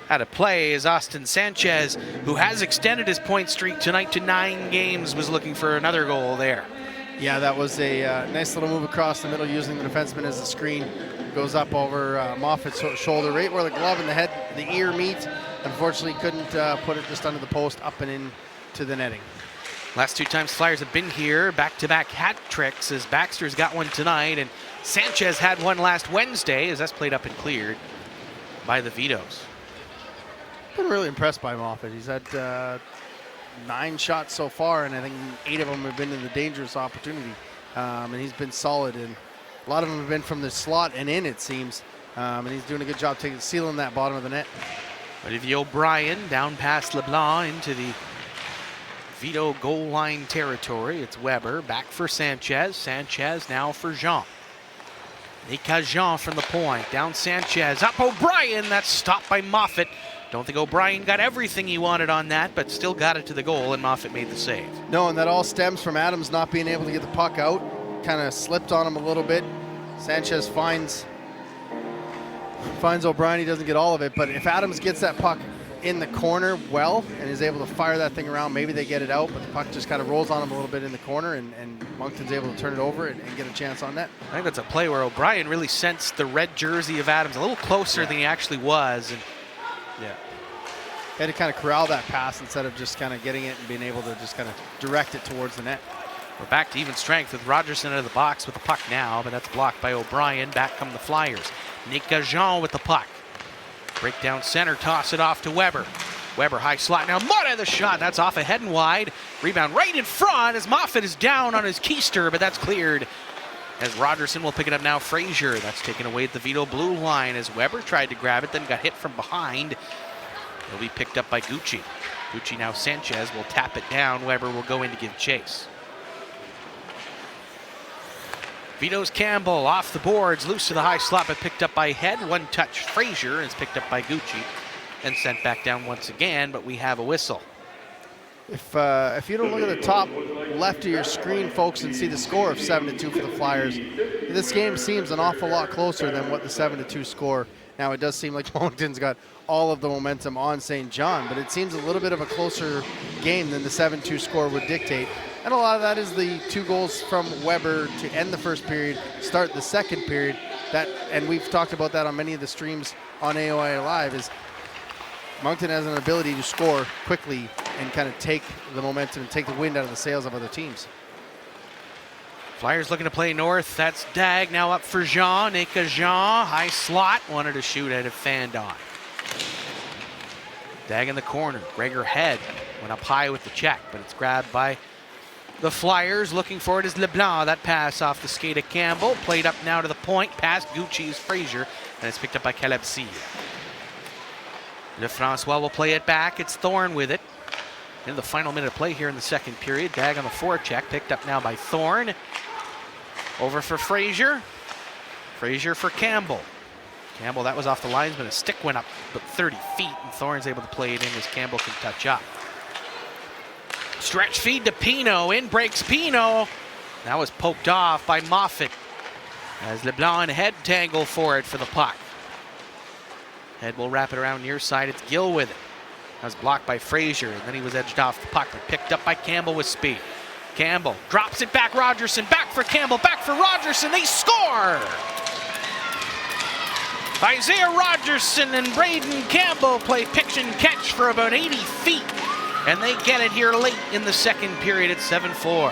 Had a play as Austin Sanchez, who has extended his point streak tonight to 9 games, was looking for another goal there. Yeah, that was a nice little move across the middle using the defenseman as a screen. Goes up over Moffat's shoulder, right where the glove and the head, the ear meet. Unfortunately, couldn't put it just under the post, up and into the netting. Last 2 times Flyers have been here, back-to-back hat tricks, as Baxter's got one tonight, and Sanchez had one last Wednesday, as that's played up and cleared by the Vitos. Been really impressed by Moffat. He's had 9 shots so far, and I think 8 of them have been in the dangerous opportunity. And he's been solid, and a lot of them have been from the slot and in, it seems. And he's doing a good job sealing that bottom of the net. Olivier O'Brien down past LeBlanc into the Vito goal line territory. It's Weber back for Sanchez. Sanchez now for Jean. Nika Jean from the point. Down Sanchez. Up O'Brien. That's stopped by Moffat. Don't think O'Brien got everything he wanted on that, but still got it to the goal, and Moffat made the save. No, and that all stems from Adams not being able to get the puck out. Kind of slipped on him a little bit. Sanchez finds O'Brien. He doesn't get all of it, but if Adams gets that puck in the corner well and is able to fire that thing around, maybe they get it out, but the puck just kind of rolls on him a little bit in the corner, and Moncton's able to turn it over and get a chance on net. I think that's a play where O'Brien really sensed the red jersey of Adams a little closer than he actually was. And yeah, he had to kind of corral that pass instead of just kind of getting it and being able to just kind of direct it towards the net. we're back to even strength with Rogerson out of the box with the puck now, but that's blocked by O'Brien. Back come the Flyers. Nick Gagnon with the puck. Break down center, toss it off to Weber. Weber high slot now, Monton the shot. That's off ahead and wide. Rebound right in front as Moffat is down on his keister, but that's cleared. As Rogerson will pick it up now, Frazier. That's taken away at the Vito blue line as Weber tried to grab it, then got hit from behind. It'll be picked up by Gucci. Gucci now Sanchez will tap it down. Weber will go in to give chase. Vitos Campbell off the boards, loose to the high slot, but picked up by Head. One touch Frazier is picked up by Gucci and sent back down once again, but we have a whistle. If you don't look at the top left of your screen, folks, and see the score of 7-2 for the Flyers, this game seems an awful lot closer than what the 7-2 score. Now, it does seem like Monton's got all of the momentum on Saint John, but it seems a little bit of a closer game than the 7-2 score would dictate. And a lot of that is the 2 goals from Weber to end the first period, start the second period. And we've talked about that on many of the streams on AOI Live, is Monton has an ability to score quickly and kind of take the momentum and take the wind out of the sails of other teams. Flyers looking to play north. That's Dag now up for Jean. Nika Jean, high slot, wanted to shoot at it, fanned on. Dag in the corner. Gregor Head went up high with the check, but it's grabbed by the Flyers. Looking for it is LeBlanc. That pass off the skate of Campbell. Played up now to the point. Past Gucci's Frazier, and it's picked up by Caleb C. Lefrancois will play it back. It's Thorne with it. In the final minute of play here in the second period. Dag on the forecheck, picked up now by Thorne. Over for Frazier. Frazier for Campbell. Campbell, that was off the linesman. A stick went up about 30 feet, and Thorne's able to play it in as Campbell can touch up. Stretch feed to Pino. In breaks Pino. That was poked off by Moffat as LeBlanc and Head tangle for it for the puck. Head will wrap it around near side. It's Gill with it. That was blocked by Frazier, and then he was edged off the puck, but picked up by Campbell with speed. Campbell drops it back. Rogerson back for Campbell, back for Rogerson. They score! Isaiah Rogerson and Braden Campbell play pitch and catch for about 80 feet, and they get it here late in the second period at 7-4.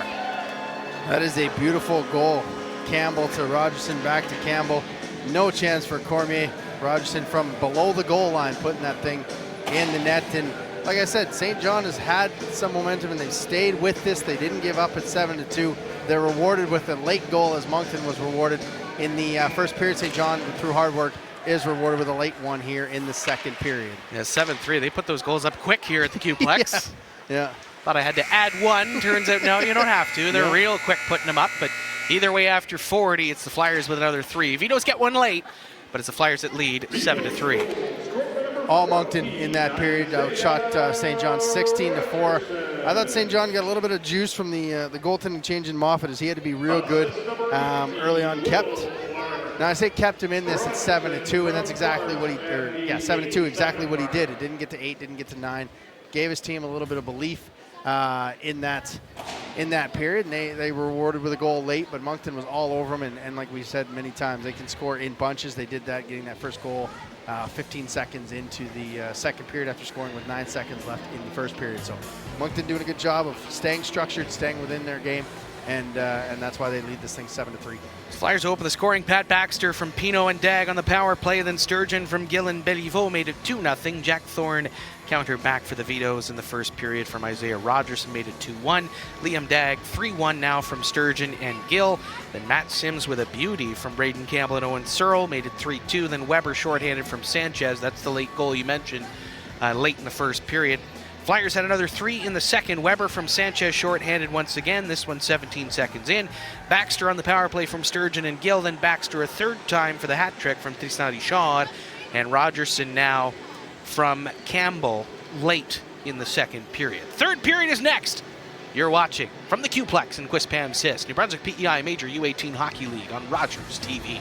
That is a beautiful goal. Campbell to Rogerson, back to Campbell. No chance for Cormier. Rogerson from below the goal line putting that thing in the net. And like I said, Saint John has had some momentum and they've stayed with this. They didn't give up at 7-2. They're rewarded with a late goal, as Monton was rewarded in the first period. Saint John, through hard work, is rewarded with a late one here in the second period. Yeah, 7-3. They put those goals up quick here at the Q-Plex. Yeah. Thought I had to add one. Turns out, no, you don't have to. They're real quick putting them up. But either way, after 40, it's the Flyers with another 3. Vitos get one late, but it's the Flyers that lead 7-3. All Monton in that period outshot Saint John 16-4. I thought Saint John got a little bit of juice from the goaltending change in Moffat, as he had to be real good early on. Now I say kept him in this at 7-2, and that's exactly what 7-2, exactly what he did. It didn't get to 8, didn't get to 9. Gave his team a little bit of belief in that period, and they were rewarded with a goal late, but Moncton was all over them, and like we said many times, they can score in bunches. They did that, getting that first goal 15 seconds into the second period after scoring with 9 seconds left in the first period. So Moncton doing a good job of staying structured, staying within their game, and that's why they lead this thing 7-3. Flyers open the scoring. Pat Baxter from Pino and Dag on the power play. Then Sturgeon from Gill and Béliveau made it 2-0. Jack Thorne counter back for the Vitos in the first period from Isaiah Rogerson, made it 2-1. Liam Dag 3-1 now from Sturgeon and Gill. Then Matt Sims with a beauty from Braden Campbell and Owen Searle, made it 3-2. Then Weber shorthanded from Sanchez. That's the late goal you mentioned late in the first period. Flyers had another 3 in the second. Weber from Sanchez shorthanded once again, this one 17 seconds in. Baxter on the power play from Sturgeon and Gill, then Baxter a third time for the hat trick from Tristan Richard, and Rogerson now from Campbell late in the second period. Third period is next. You're watching from the Qplex in Quispam-Sis, New Brunswick PEI Major U18 Hockey League on Rogers TV.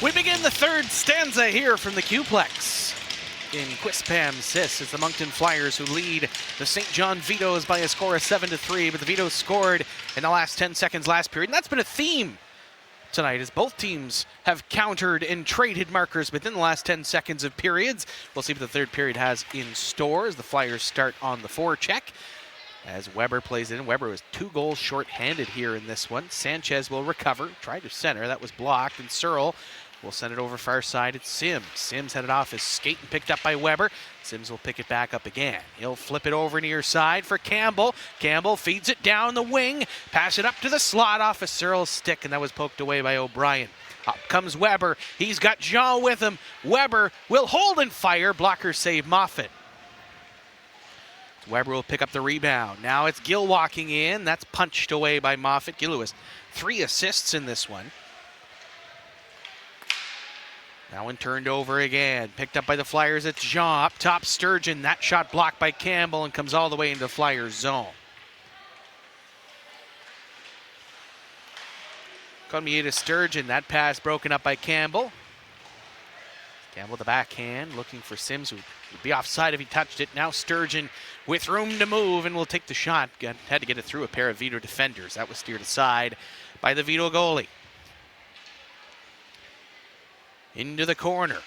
We begin the third stanza here from the Q-Plex in Quispam Sis. It's the Monton Flyers who lead the Saint John Vitos by a score of 7-3, but the Vitos scored in the last 10 seconds last period, and that's been a theme tonight as both teams have countered and traded markers within the last 10 seconds of periods. We'll see what the third period has in store as the Flyers start on the forecheck. As Weber plays in, Weber was 2 goals short-handed here in this one. Sanchez will recover, try to center, that was blocked, and Searle will send it over far side. It's Sims. Sims headed off his skate and picked up by Weber. Sims will pick it back up again. He'll flip it over near side for Campbell. Campbell feeds it down the wing, pass it up to the slot off of Searle's stick, and that was poked away by O'Brien. Up comes Weber. He's got Jean with him. Weber will hold and fire. Blocker save Moffat. Weber will pick up the rebound. Now it's Gill walking in. That's punched away by Moffat. Gill has 3 assists in this one. That one turned over again. Picked up by the Flyers. It's Jean. Up top, Sturgeon. That shot blocked by Campbell and comes all the way into the Flyers zone. Cormier to Sturgeon. That pass broken up by Campbell. Campbell the backhand, looking for Sims, who would be offside if he touched it. Now Sturgeon with room to move and will take the shot. Had to get it through a pair of Vito defenders. That was steered aside by the Vito goalie. Into the corner.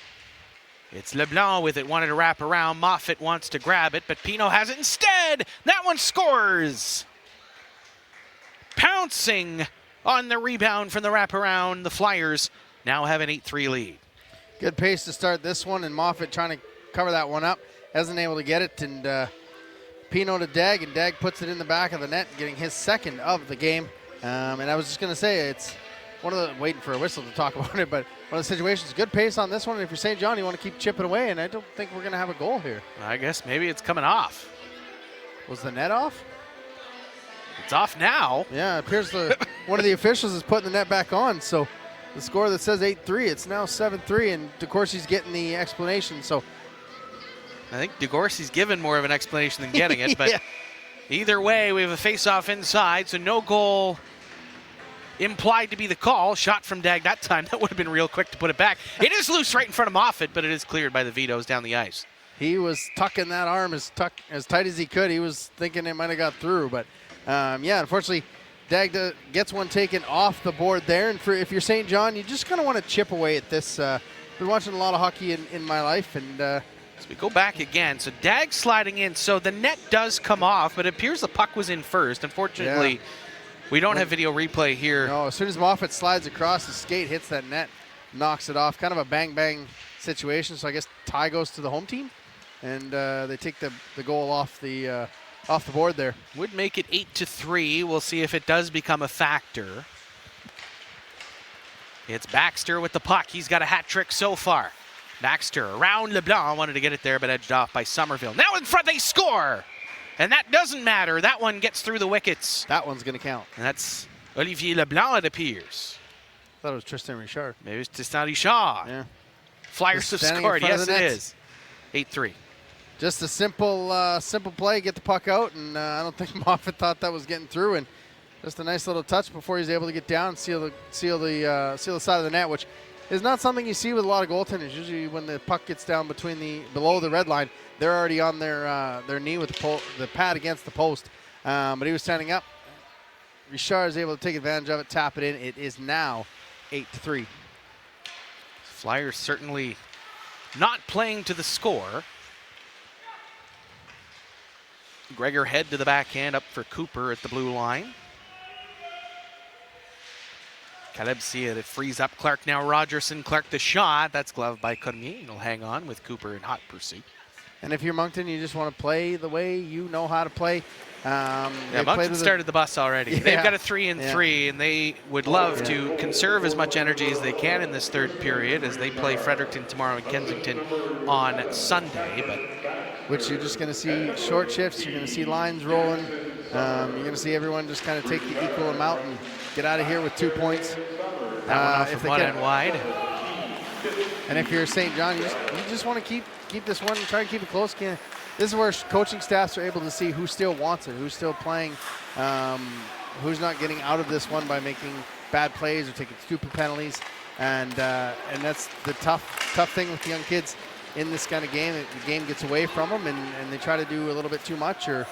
It's LeBlanc with it, wanted to wrap around. Moffat wants to grab it, but Pino has it instead. That one scores. Pouncing on the rebound from the wraparound. The Flyers now have an 8-3 lead. Good pace to start this one, and Moffat trying to cover that one up. Hasn't able to get it, and Pino to Dag, and Dag puts it in the back of the net, getting his second of the game. And I was just going to say, it's one of the, waiting for a whistle to talk about it, but one of the situations, good pace on this one. And if you're Saint John, you want to keep chipping away, and I don't think we're going to have a goal here. I guess maybe it's coming off. Was the net off? It's off now. Yeah, it appears one of the officials is putting the net back on, so the score that says 8-3, it's now 7-3, and DeCourcy's getting the explanation. So I think DeCourcy's given more of an explanation than getting it, but yeah. Either way, we have a face-off inside, so no goal implied to be the call. Shot from Dag that time. That would have been real quick to put it back. It is loose right in front of Moffat, but it is cleared by the Vitos down the ice. He was tucking that arm as tight as he could. He was thinking it might have got through, but yeah, unfortunately, Dag gets one taken off the board there. And if you're Saint John, you just kind of want to chip away at this. Been watching a lot of hockey in my life, and so we go back again. So Dag sliding in. So the net does come off, but it appears the puck was in first. Unfortunately, yeah. We don't have video replay here. No, as soon as Moffat slides across, his skate hits that net, knocks it off. Kind of a bang-bang situation. So I guess tie goes to the home team, and they take the goal off the board there. Would make it 8-3. We'll see if it does become a factor. It's Baxter with the puck. He's got a hat trick so far. Baxter around LeBlanc, wanted to get it there, but edged off by Somerville. Now in front, they score! And that doesn't matter. That one gets through the wickets. That one's going to count. And that's Olivier LeBlanc, it appears. I thought it was Tristan Richard. Maybe it's Tristan Richard. Yeah. Flyers have scored. Yes, it is. 8-3. Just a simple play, get the puck out, and I don't think Moffat thought that was getting through. And just a nice little touch before he's able to get down and seal the side of the net, which is not something you see with a lot of goaltenders. Usually, when the puck gets down below the red line, they're already on their knee with the pad against the post. But he was standing up. Richard is able to take advantage of it, tap it in. It is now 8-3. Flyers certainly not playing to the score. Gregor head to the backhand up for Cooper at the blue line. Caleb see it frees up Clark. Now Rogerson. Clark the shot. That's gloved by Cormier. He'll hang on with Cooper in hot pursuit. And if you're Moncton, you just want to play the way you know how to play. Moncton started the bus already. Yeah. They've got a 3-3, and they would love to conserve as much energy as they can in this third period as they play Fredericton tomorrow and Kensington on Sunday. Which you're just going to see short shifts. You're going to see lines rolling. You're going to see everyone just kind of take the equal amount and get out of here with 2 points. That one off of one and wide. And if you're Saint John, you just want to keep this one and try to keep it close. This is where coaching staffs are able to see who still wants it, who's still playing, who's not getting out of this one by making bad plays or taking stupid penalties. and that's the tough thing with young kids in this kind of game. The game gets away from them, and they try to do a little bit too much or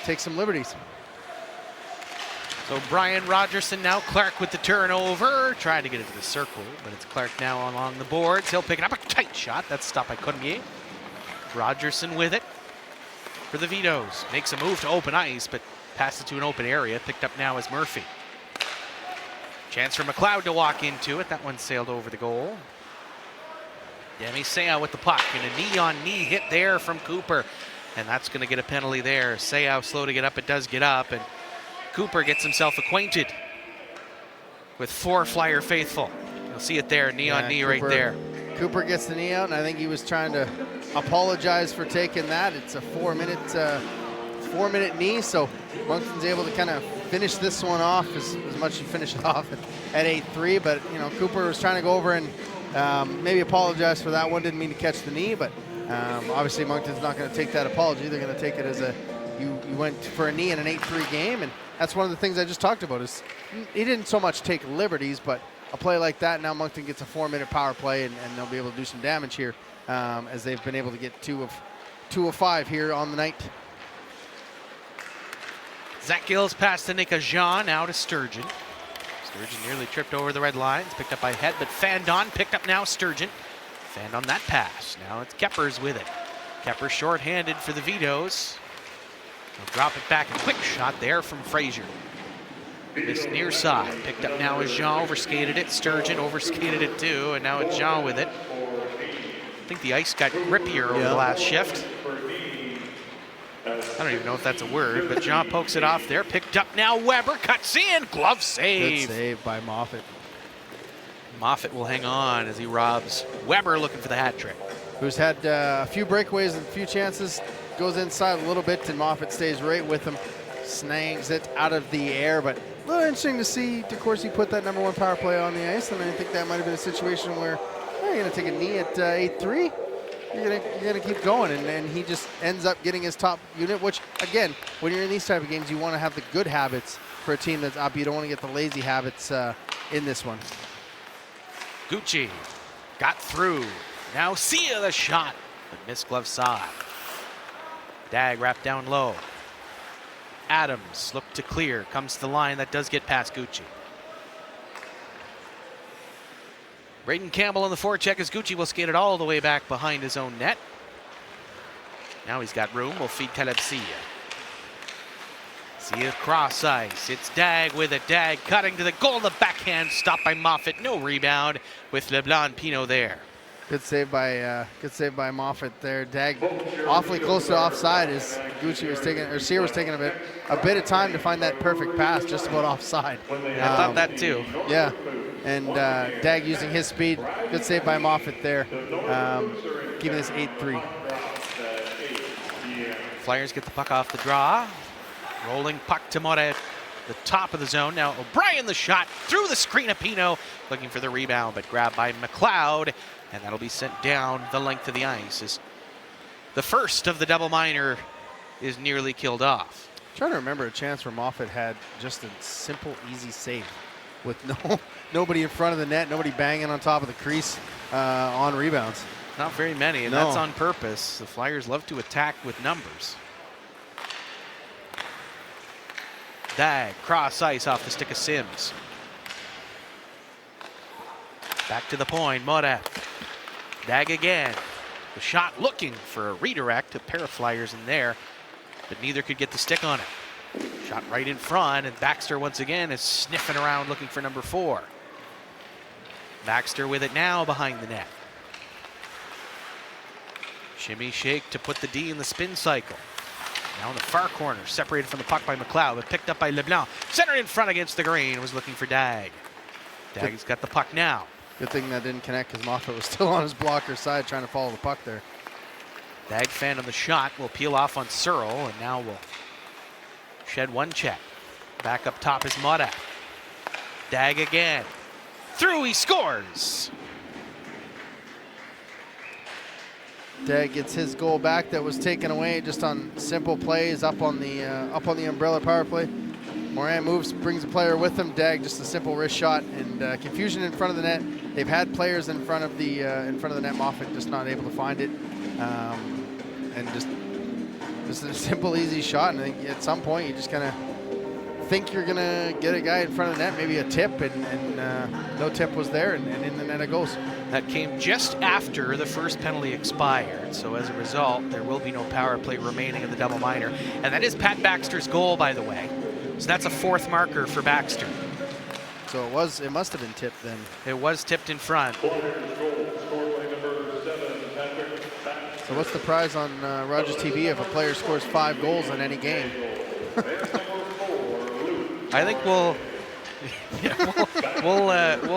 take some liberties. So Brian Rogerson now, Clark with the turnover, trying to get into the circle, but it's Clark now along the boards. He'll pick it up, a tight shot. That's stopped by Cormier. Rogerson with it for the Vitos. Makes a move to open ice, but passes to an open area. Picked up now as Murphy. Chance for McLeod to walk into it. That one sailed over the goal. Demi Seau with the puck, and a knee-on-knee hit there from Cooper. And that's going to get a penalty there. Seau slow to get up. It does get up, and Cooper gets himself acquainted with 4 Flyer faithful. You'll see it there, knee-on-knee right there. Cooper gets the knee out, and I think he was trying to apologize for taking that. It's a 4-minute knee, so Monton's able to kind of finish this one off as much as he finished it off at 8-3. But you know, Cooper was trying to go over and maybe apologize for that one. Didn't mean to catch the knee, but obviously Monton's not going to take that apology. They're going to take it as a you went for a knee in an 8-3 game, and that's one of the things I just talked about. Is he didn't so much take liberties, but a play like that, now Monton gets a 4-minute power play, and they'll be able to do some damage here as they've been able to get 2 of 5 here on the night. Zach Gills passed to Nick Jean, now to Sturgeon. Sturgeon nearly tripped over the red lines, picked up by Head, but fanned on, picked up now Sturgeon. Fanned on that pass. Now it's Keppers with it. Keppers short-handed for the Vitos. He'll drop it back, a quick shot there from Frazier. This near side, picked up now as Jean, overskated it. Sturgeon overskated it too, and now it's Jean with it. I think the ice got grippier over the last shift. I don't even know if that's a word, but Jean pokes it off there. Picked up now, Weber cuts in, glove save. Good save by Moffat. Moffat will hang on as he robs Weber, looking for the hat trick. Who's had a few breakaways and a few chances, goes inside a little bit, and Moffat stays right with him, snags it out of the air. But a little interesting to see DeCourcy put that #1 power play on the ice, and I think that might have been a situation where you're going to take a knee at 8-3. You're gonna keep going, and he just ends up getting his top unit, which, again, when you're in these type of games, you want to have the good habits for a team that's up. You don't want to get the lazy habits in this one. Gucci got through. Now Sia the shot, but missed glove side. Dag wrapped down low. Adams looked to clear, comes to the line. That does get past Gucci. Braden Campbell on the forecheck as Gucci will skate it all the way back behind his own net. Now he's got room. Will feed Caleb Sia. Sia cross ice. It's Dag with it. Dag cutting to the goal. The backhand stopped by Moffat. No rebound with LeBlanc Pino there. Good save by Moffat there. Dag awfully close to offside as Gucci was taking, or Sia was taking a bit of time to find that perfect pass, just about offside. Yeah, I thought that too. Yeah, and Dag using his speed. Good save by Moffat there, keeping this 8-3. Flyers get the puck off the draw. Rolling puck to Moret, the top of the zone. Now O'Brien the shot through the screen of Pino, looking for the rebound, but grabbed by McLeod. And that'll be sent down the length of the ice as the first of the double minor is nearly killed off. I'm trying to remember a chance where Moffat had just a simple, easy save with nobody in front of the net, nobody banging on top of the crease on rebounds. Not very many, and that's on purpose. The Flyers love to attack with numbers. Dag, cross ice off the stick of Sims. Back to the point, Moret. Dag again. The shot looking for a redirect. A pair of Flyers in there, but neither could get the stick on it. Shot right in front, and Baxter once again is sniffing around looking for number 4. Baxter with it now behind the net. Shimmy shake to put the D in the spin cycle. Now in the far corner, separated from the puck by McLeod, but picked up by LeBlanc. Centered in front against the green, was looking for Dag. Dag's got the puck now. Good thing that didn't connect because Moffat was still on his blocker side trying to follow the puck there. Dag fan on the shot will peel off on Searle, and now will shed one check. Back up top is Modak. Dag again. Through, he scores. Dag gets his goal back that was taken away just on simple plays up on the umbrella power play. Moran moves, brings a player with him. Dag, just a simple wrist shot, and confusion in front of the net. They've had players in front of the net. Moffat just not able to find it, and just a simple, easy shot. And I think at some point you just kind of think you're gonna get a guy in front of the net, maybe a tip, and no tip was there, and in the net it goes. That came just after the first penalty expired, so as a result, there will be no power play remaining in the double minor. And that is Pat Baxter's goal, by the way. So that's a 4th marker for Baxter. So it must have been tipped then. It was tipped in front. So what's the prize on Rogers TV if a player scores 5 goals in any game? I think we'll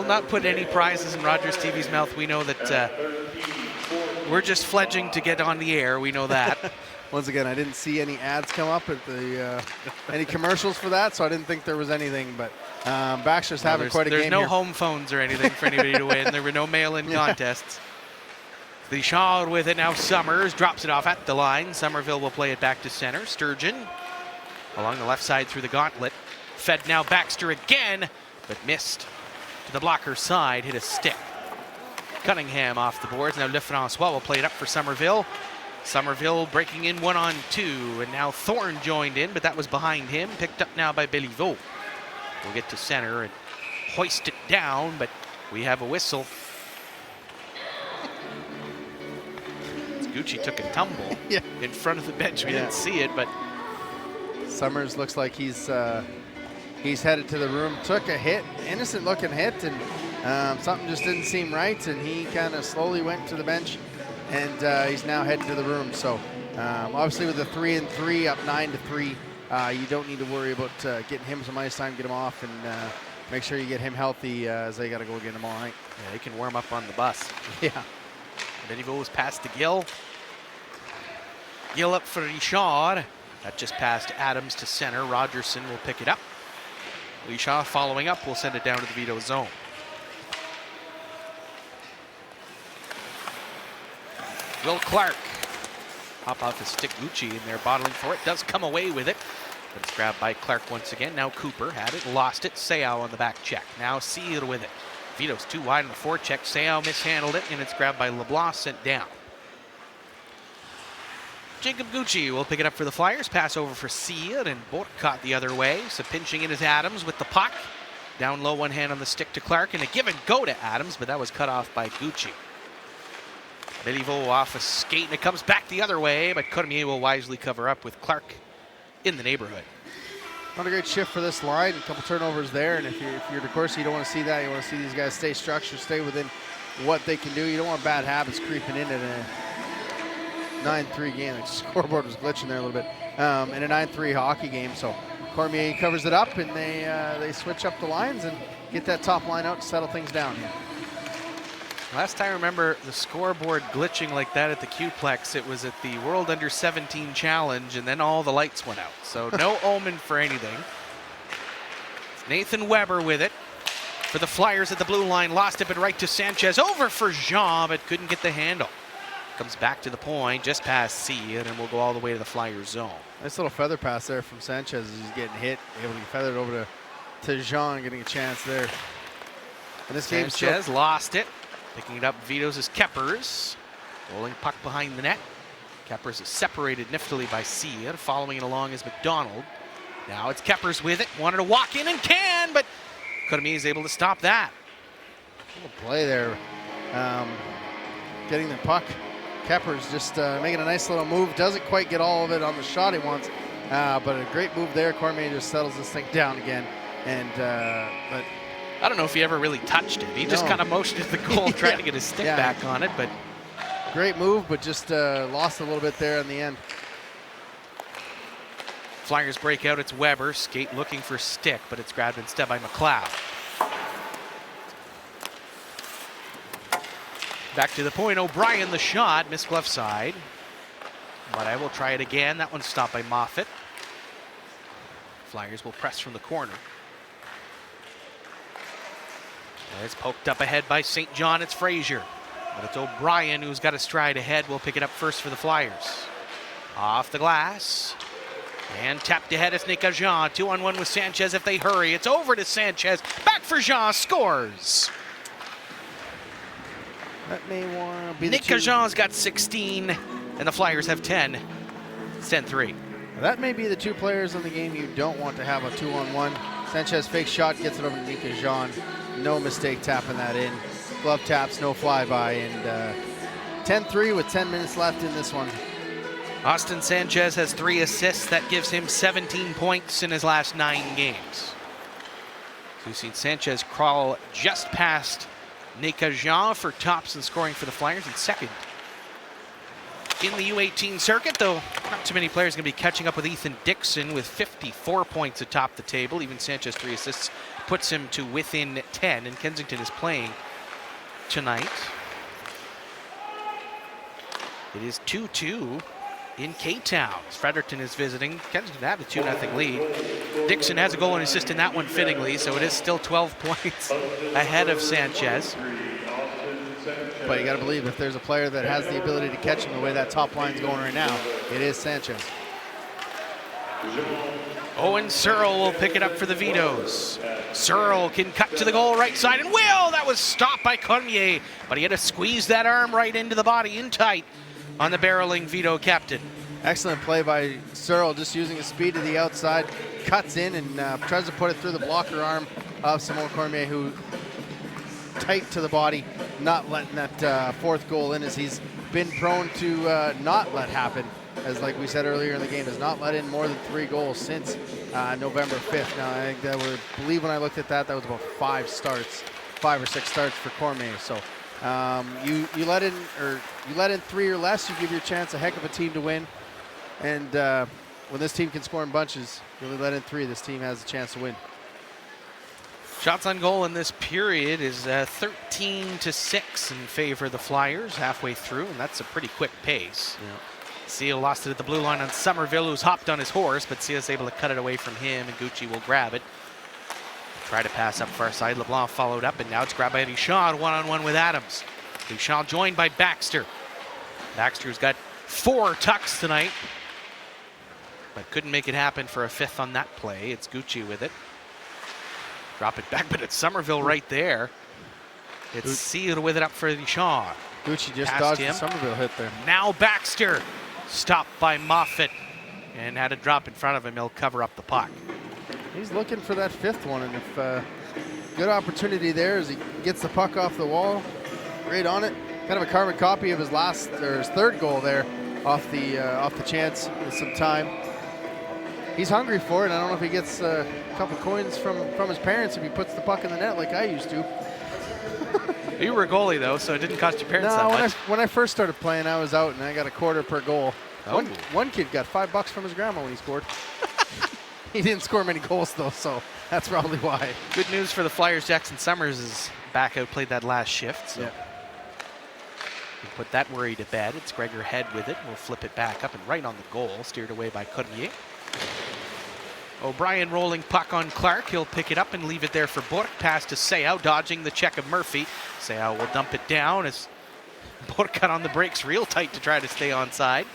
not put any prizes in Rogers TV's mouth. We know that we're just fledging to get on the air. We know that. Once again, I didn't see any ads come up at the any commercials for that, so I didn't think there was anything. But Baxter's having quite a game here. There's no home phones or anything for anybody to win. There were no mail-in contests. Richard with it now. Summers drops it off at the line. Somerville will play it back to center. Sturgeon along the left side through the gauntlet. Fed now Baxter again, but missed to the blocker side, hit a stick. Cunningham off the boards. Now Lefrancois will play it up for Somerville. Somerville breaking in 1-on-2, and now Thorne joined in, but that was behind him. Picked up now by Béliveau. We'll get to center and hoist it down, but we have a whistle. Gucci took a tumble in front of the bench. We didn't see it, but Summers looks like he's headed to the room. Took a hit, innocent looking hit, and something just didn't seem right, and he kind of slowly went to the bench, and he's now heading to the room. So obviously with the 3-3 up 9-3, you don't need to worry about getting him some ice time, get him off, and make sure you get him healthy as they got to go get him all night. Yeah, they can warm up on the bus. Yeah. Béliveau was passed to Gill. Gill up for Richard. That just passed Adams to center. Rogerson will pick it up. Richard following up will send it down to the Vito zone. Will Clark hop off his stick. Gucci in there bottling for it. Does come away with it, but it's grabbed by Clark once again. Now Cooper had it, lost it. Seau on the back check. Now Sear with it. Vito's too wide on the forecheck. Seau mishandled it, and it's grabbed by LeBlanc, sent down. Jacob Gucci will pick it up for the Flyers. Pass over for Sear, and Bork caught the other way. So pinching in is Adams with the puck. Down low, one hand on the stick to Clark, and a give and go to Adams, but that was cut off by Gucci. Béliveau off a skate, and it comes back the other way, but Cormier will wisely cover up with Clark in the neighborhood. Not a great shift for this line. A couple turnovers there, and if you're De Courcy, you don't want to see that. You want to see these guys stay structured, stay within what they can do. You don't want bad habits creeping in at a 9-3 game. The scoreboard was glitching there a little bit in a 9-3 hockey game. So Cormier covers it up, and they switch up the lines and get that top line out to settle things down here. Last time I remember the scoreboard glitching like that at the Q-Plex, it was at the World Under-17 Challenge, and then all the lights went out. So no omen for anything. It's Nathan Weber with it for the Flyers at the blue line. Lost it, but right to Sanchez. Over for Jean, but couldn't get the handle. Comes back to the point, just past C, and we'll go all the way to the Flyers zone. Nice little feather pass there from Sanchez as he's getting hit. Able to get feathered over to Jean, getting a chance there. And this game Sanchez lost it. Picking it up, Vitos is Keppers. Rolling puck behind the net. Keppers is separated niftily by Sear. Following it along is McDonald. Now it's Keppers with it. Wanted to walk in and can, but Cormier is able to stop that. Little play there. Getting the puck. Keppers just making a nice little move. Doesn't quite get all of it on the shot he wants, but a great move there. Cormier just settles this thing down again. And but I don't know if he ever really touched it. He just kind of motioned to the goal, trying to get his stick back on it, but great move, but just lost a little bit there in the end. Flyers break out. It's Weber. Skate looking for stick, but it's grabbed instead by McLeod. Back to the point. O'Brien the shot. Missed glove side. But I will try it again. That one's stopped by Moffat. Flyers will press from the corner. It's poked up ahead by Saint John. It's Frazier. But it's O'Brien who's got a stride ahead. We'll pick it up first for the Flyers. Off the glass. And tapped ahead is Nika Jean. 2-on-1 with Sanchez if they hurry. It's over to Sanchez. Back for Jean. Scores. That may want to be Nika Jean's got 16, and the Flyers have 10. It's 10-3. That may be the two players in the game you don't want to have a 2-on-1. Sanchez fake shot, gets it over to Nika Jean. No mistake tapping that in. Glove taps, no flyby, and 10-3 with 10 minutes left in this one. Austin Sanchez has 3 assists. That gives him 17 points in his last 9 games. So we've seen Sanchez crawl just past Nika Jean for tops and scoring for the Flyers, and second in the U18 circuit, though not too many players going to be catching up with Ethan Dixon with 54 points atop the table. Even Sanchez 3 assists puts him to within 10, and Kensington is playing tonight. It is 2-2 in K-Town. Fredericton is visiting. Kensington have a 2-0 lead. Dixon has a goal and assist in that one fittingly, so it is still 12 points ahead of Sanchez. But you got to believe if there's a player that has the ability to catch him the way that top line's going right now, it is Sanchez. Owen Searle will pick it up for the Vitos. Searle can cut to the goal right side, and that was stopped by Cormier, but he had to squeeze that arm right into the body in tight on the barreling Vito captain. Excellent play by Searle, just using his speed to the outside, cuts in and tries to put it through the blocker arm of Simon Cormier, who tight to the body, not letting that fourth goal in, as he's been prone to not let happen. As like we said earlier in the game, has not let in more than 3 goals since November 5th. Now I think that would believe when I looked at that, that was about 5 or 6 starts for Cormier. So you let in 3 or less, you give your chance a heck of a team to win. And when this team can score in bunches, you only let in 3, this team has a chance to win. Shots on goal in this period is 13-6 in favor of the Flyers halfway through, and that's a pretty quick pace. Yeah. Seal lost it at the blue line on Somerville, who's hopped on his horse, but Seal's able to cut it away from him, and Gucci will grab it. Try to pass up far side. LeBlanc followed up, and now it's grabbed by Duchamp, one-on-one with Adams. Duchamp joined by Baxter. Baxter's got 4 tucks tonight, but couldn't make it happen for a 5th on that play. It's Gucci with it. Drop it back, but it's Somerville right there. It's Seal with it up for Duchamp. Gucci just dodged the Somerville hit there. Now Baxter, stopped by Moffat, and had a drop in front of him. He'll cover up the puck. He's looking for that 5th one, and if good opportunity there as he gets the puck off the wall, right on it. Kind of a carbon copy of his his 3rd goal there, off the chance with some time. He's hungry for it. I don't know if he gets a couple coins from his parents if he puts the puck in the net like I used to. You were a goalie though, so it didn't cost your parents that much. When I first started playing, I was out and I got a quarter per goal. Oh. One kid got $5 from his grandma when he scored. He didn't score many goals though, so that's probably why. Good news for the Flyers. Jackson Summers is back out, played that last shift. So. Yeah. We'll put that worry to bed. It's Gregor Head with it. We'll flip it back up and right on the goal, steered away by Cormier. O'Brien rolling puck on Clark. He'll pick it up and leave it there for Bourque. Pass to Seau, dodging the check of Murphy. Seau will dump it down as Bourque got on the brakes real tight to try to stay onside.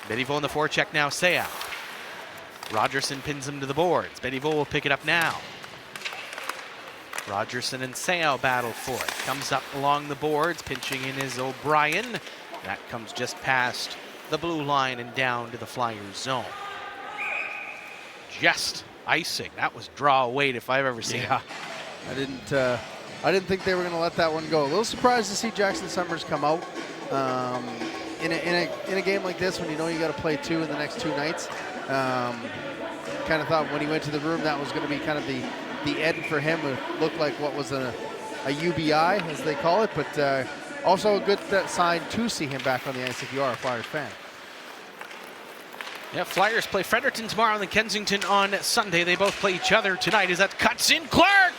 Béliveau in the forecheck now, Seau. Rogerson pins him to the boards. Béliveau will pick it up now. Rogerson and Seau battle for it. Comes up along the boards, pinching in is O'Brien. That comes just past the blue line and down to the Flyers zone. Just icing. That was draw weight if I've ever seen it. I didn't think they were going to let that one go. A little surprised to see Jackson Summers come out in a game like this when you know you got to play 2 in the next 2 nights. Kind of thought when he went to the room that was going to be kind of the end for him. It looked like what was a UBI as they call it, but also a good sign to see him back on the ice if you are a Flyers fan. Yeah, Flyers play Fredericton tomorrow and then Kensington on Sunday. They both play each other tonight as that cuts in Clark,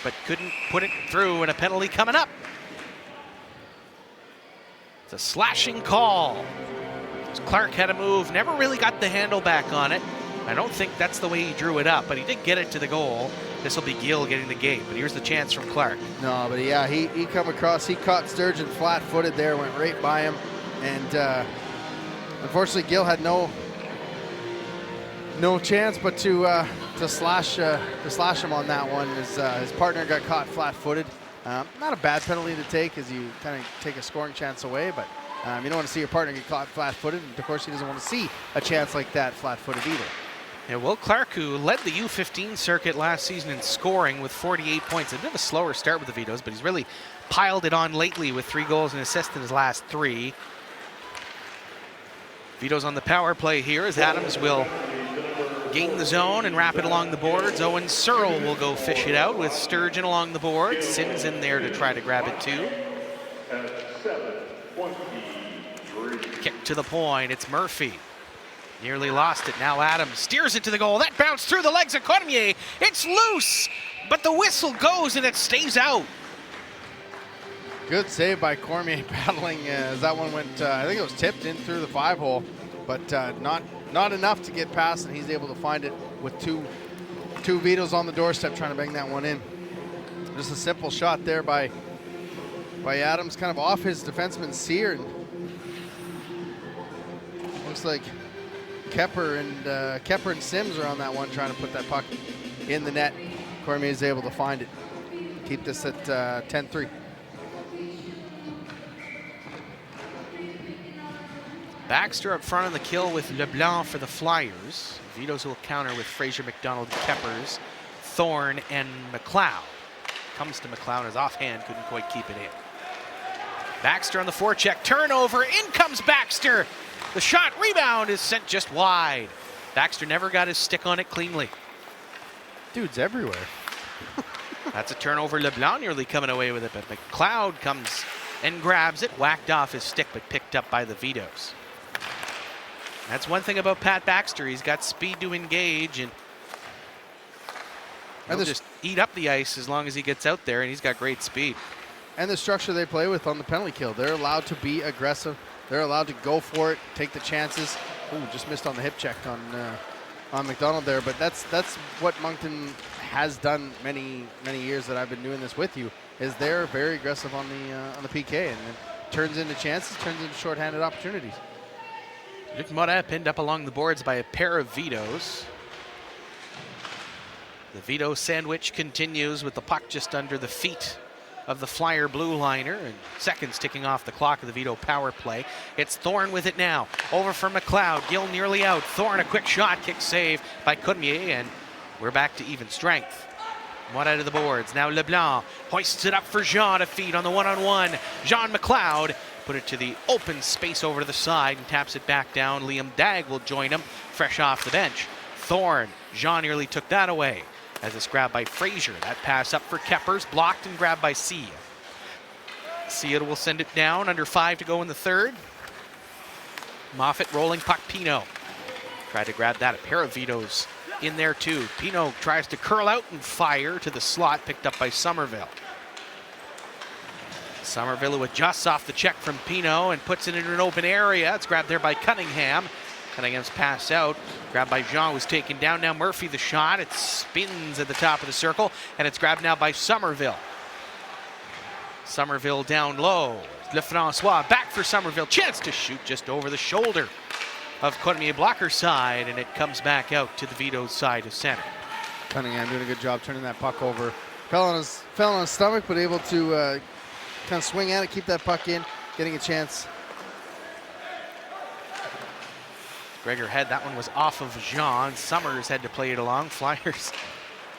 but couldn't put it through, and a penalty coming up. It's a slashing call. Clark had a move, never really got the handle back on it. I don't think that's the way he drew it up, but he did get it to the goal. This will be Gill getting the game, but here's the chance from Clark. No, but yeah, he come across, he caught Sturgeon flat-footed there, went right by him, and unfortunately Gill had no no chance but to slash him on that one. His partner got caught flat-footed. Not a bad penalty to take, as you kind of take a scoring chance away, but you don't want to see your partner get caught flat-footed, and of course he doesn't want to see a chance like that flat-footed either. Yeah, Will Clark, who led the U15 circuit last season in scoring with 48 points. A bit of a slower start with the Vitos, but he's really piled it on lately with 3 goals and assists in his last 3. Vitos on the power play here as Adams will gain the zone and wrap it along the boards. Owen Searle will go fish it out with Sturgeon along the boards. Sims in there to try to grab it too. Kick to the point, it's Murphy. Nearly lost it, now Adams steers it to the goal. That bounced through the legs of Cormier. It's loose, but the whistle goes and it stays out. Good save by Cormier battling as that one went, I think it was tipped in through the 5-hole, but not enough to get past, and he's able to find it with two Vitos on the doorstep trying to bang that one in. Just a simple shot there by Adams, kind of off his defenseman's sear. Looks like Kepper and Sims are on that one trying to put that puck in the net. Cormier is able to find it. Keep this at 10-3. Baxter up front on the kill with LeBlanc for the Flyers. Vitos will counter with Fraser, McDonald, Keppers, Thorne, and McLeod. Comes to McLeod, his offhand couldn't quite keep it in. Baxter on the forecheck, turnover, in comes Baxter. The shot, rebound is sent just wide. Baxter never got his stick on it cleanly. Dude's everywhere. That's a turnover. LeBlanc nearly coming away with it, but McLeod comes and grabs it, whacked off his stick, but picked up by the Vitos. That's one thing about Pat Baxter. He's got speed to engage, and he'll just eat up the ice as long as he gets out there, and he's got great speed. And the structure they play with on the penalty kill, they're allowed to be aggressive. They're allowed to go for it, take the chances. Ooh, just missed on the hip check on McDonald there, but that's what Monton has done many years that I've been doing this with you. Is they're very aggressive on the PK, and it turns into chances, turns into shorthanded opportunities. Luc Moret pinned up along the boards by a pair of Vitos. The Vito sandwich continues with the puck just under the feet of the Flyer blue liner, and seconds ticking off the clock of the Vito power play. It's Thorne with it now. Over for McLeod. Gill nearly out. Thorne, a quick shot, kick save by Cormier, and we're back to even strength. One out of the boards. Now LeBlanc hoists it up for Jean to feed on the one-on-one. Jean McLeod put it to the open space over to the side and taps it back down. Liam Dagg will join him, fresh off the bench. Thorne, Jean nearly took that away as it's grabbed by Fraser. That pass up for Keppers, blocked and grabbed by Sia. Sia will send it down, under 5 to go in the third. Moffat rolling puck, Pino. Tried to grab that, a pair of Vitos in there too. Pino tries to curl out and fire to the slot, picked up by Somerville. Somerville who adjusts off the check from Pino and puts it into an open area. It's grabbed there by Cunningham. Cunningham's pass out, grabbed by Jean, was taken down. Now Murphy the shot, it spins at the top of the circle, and it's grabbed now by Somerville. Somerville down low. Lefrancois back for Somerville, chance to shoot just over the shoulder of Cormier, blocker side, and it comes back out to the Vito's side of center. Cunningham doing a good job turning that puck over. Fell on his stomach, but able to kind of swing at it, keep that puck in, getting a chance. Gregor had that one was off of Jean. Summers had to play it along. Flyers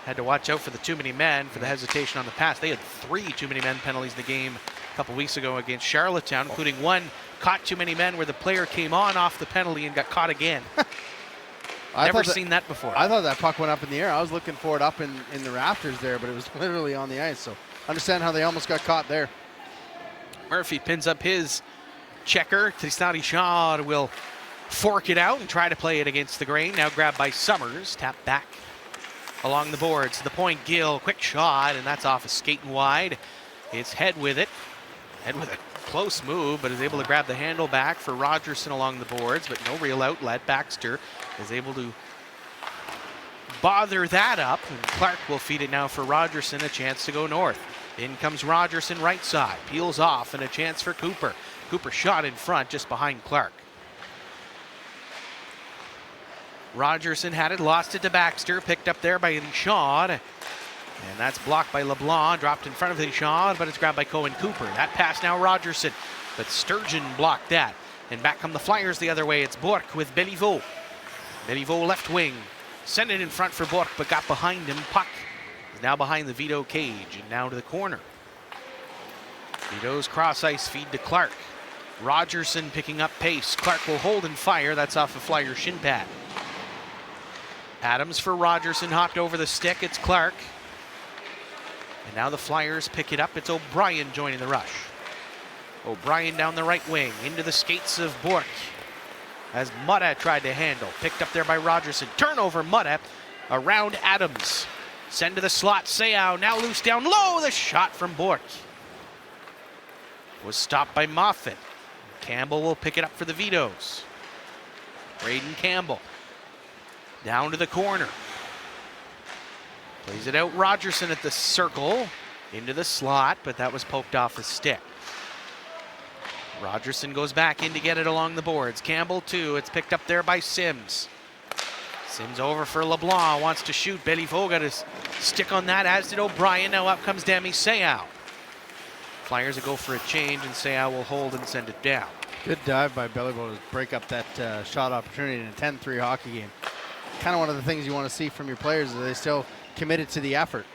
had to watch out for the too many men for the hesitation on the pass. They had 3 too many men penalties in the game a couple weeks ago against Charlottetown, including one caught too many men where the player came on off the penalty and got caught again. Never seen that before. I thought that puck went up in the air. I was looking for it up in the rafters there, but it was literally on the ice. So understand how they almost got caught there. Murphy pins up his checker. Tristan Richard will fork it out and try to play it against the grain. Now grabbed by Summers. Tap back along the boards. To the point, Gill. Quick shot, and that's off a skating wide. It's Head with it. Head with a close move, but is able to grab the handle back for Rogerson along the boards, but no real outlet. Baxter is able to bother that up, and Clark will feed it now for Rogerson, a chance to go north. In comes Rogerson right side, peels off, and a chance for Cooper. Cooper shot in front just behind Clark. Rogerson had it, lost it to Baxter, picked up there by Richard. And that's blocked by LeBlanc, dropped in front of Richard, but it's grabbed by Cohen Cooper. That pass now Rogerson, but Sturgeon blocked that. And back come the Flyers the other way. It's Bourque with Béliveau. Béliveau left wing. Sent it in front for Bourque, but got behind him. Puck is now behind the Vito cage and now to the corner. Vito's cross ice feed to Clark. Rogerson picking up pace. Clark will hold and fire. That's off a Flyer shin pad. Adams for Rogerson, hopped over the stick. It's Clark. And now the Flyers pick it up. It's O'Brien joining the rush. O'Brien down the right wing, into the skates of Bourque. As Mutta tried to handle. Picked up there by Rogerson. Turnover, Mutta around Adams. Send to the slot, Seau now loose down low. The shot from Bourque was stopped by Moffat. Campbell will pick it up for the Vitos. Braden Campbell down to the corner. Plays it out Rogerson at the circle. Into the slot, but that was poked off his stick. Rogerson goes back in to get it along the boards. Campbell too. It's picked up there by Sims. Sims over for LeBlanc. Wants to shoot. Béliveau got his stick on that, as did O'Brien. Now up comes Demi Seau. Flyers will go for a change, and Seau will hold and send it down. Good dive by Béliveau to break up that shot opportunity in a 10-3 hockey game. Kind of one of the things you want to see from your players, is they still committed to the effort.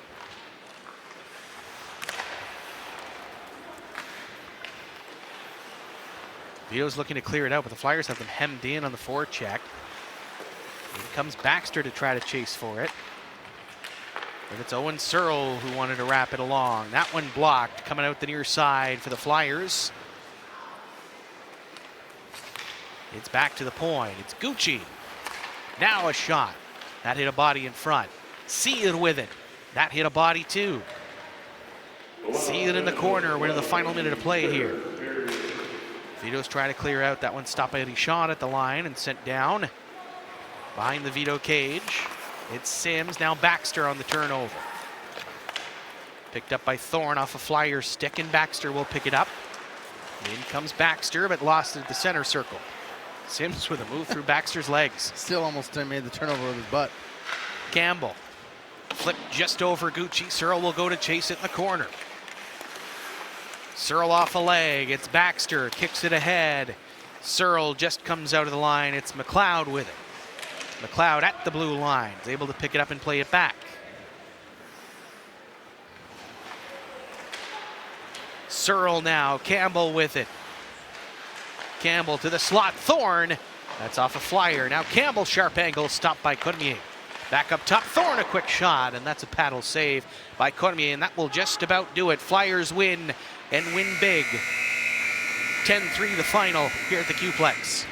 Vito's looking to clear it out, but the Flyers have them hemmed in on the forecheck. In comes Baxter to try to chase for it. And it's Owen Searle who wanted to wrap it along. That one blocked, coming out the near side for the Flyers. It's back to the point. It's Gucci. Now a shot. That hit a body in front. Seed with it. That hit a body too. Seed in the corner. We're in the final minute of play here. Vito's trying to clear out. That one stopped by Richard at the line and sent down. Behind the Vito cage. It's Sims, now Baxter on the turnover. Picked up by Thorne off a Flyer stick, and Baxter will pick it up. In comes Baxter, but lost it at the center circle. Sims with a move through Baxter's legs. Still almost made the turnover with his butt. Campbell. Flipped just over Gucci. Searle will go to chase it in the corner. Searle off a leg. It's Baxter. Kicks it ahead. Searle just comes out of the line. It's McLeod with it. McLeod at the blue line is able to pick it up and play it back. Searle now, Campbell with it. Campbell to the slot, Thorne. That's off a Flyer. Now Campbell, sharp angle, stopped by Cormier. Back up top, Thorne a quick shot, and that's a paddle save by Cormier, and that will just about do it. Flyers win, and win big. 10-3 the final here at the Q-Plex.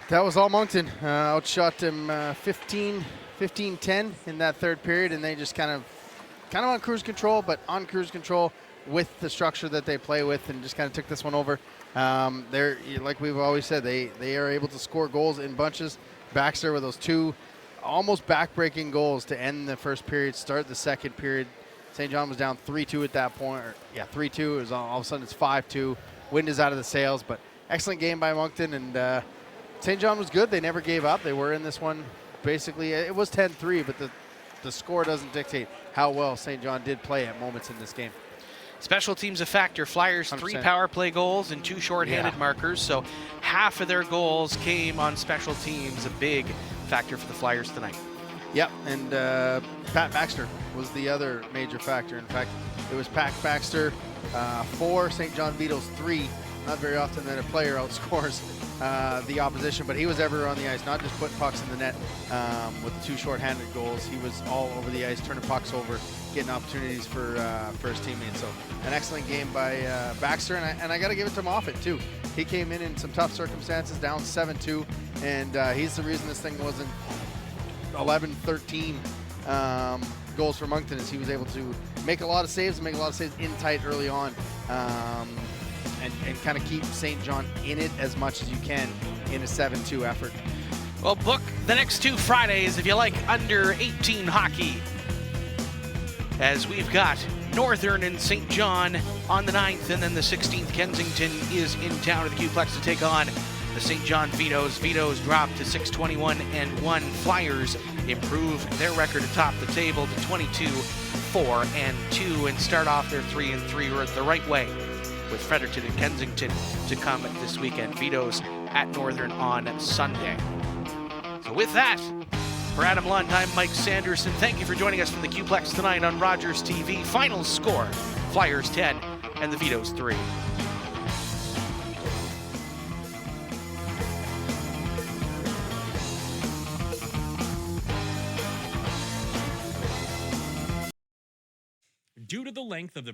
That was all Monton. Outshot him 15-10 in that third period, and they just kind of on cruise control, but on cruise control with the structure that they play with, and just kind of took this one over. They're, like we've always said, they are able to score goals in bunches. Baxter with those two almost back-breaking goals to end the first period, start the second period. Saint John was down 3-2 at that point. 3-2. It was all of a sudden it's 5-2. Wind is out of the sails, but excellent game by Moncton, and Saint John was good. They never gave up. They were in this one. Basically, it was 10-3, but the score doesn't dictate how well Saint John did play at moments in this game. Special teams a factor. Flyers 3 100%. Power play goals and 2 shorthanded markers, so half of their goals came on special teams. A big factor for the Flyers tonight. Yep, and Pat Baxter was the other major factor. In fact, it was Pat Baxter 4, Saint John Vitos 3. Not very often that a player outscores the opposition, but he was everywhere on the ice, not just putting pucks in the net with the 2 shorthanded goals. He was all over the ice, turning pucks over, getting opportunities for his teammates. So an excellent game by Baxter, and I got to give it to Moffat too. He came in some tough circumstances, down 7-2, and he's the reason this thing wasn't 11-13 goals for Moncton, is he was able to make a lot of saves and make a lot of saves in tight early on. And kind of keep Saint John in it as much as you can in a 7-2 effort. Well, book the next 2 Fridays if you like under 18 hockey, as we've got Northern and Saint John on the 9th, and then the 16th Kensington is in town at the Q-Plex to take on the the Saint John Vitos. Vitos dropped to 6-21-1. Flyers improve their record atop the table to 22-4-2 and start off their 3-3 the right way, with Fredericton and Kensington to come this weekend. Vitos at Northern on Sunday. So with that, for Adam Lund, I'm Mike Sanderson. Thank you for joining us from the Qplex tonight on Rogers TV. Final score, Flyers 10 and the Vitos 3. Due to the length of the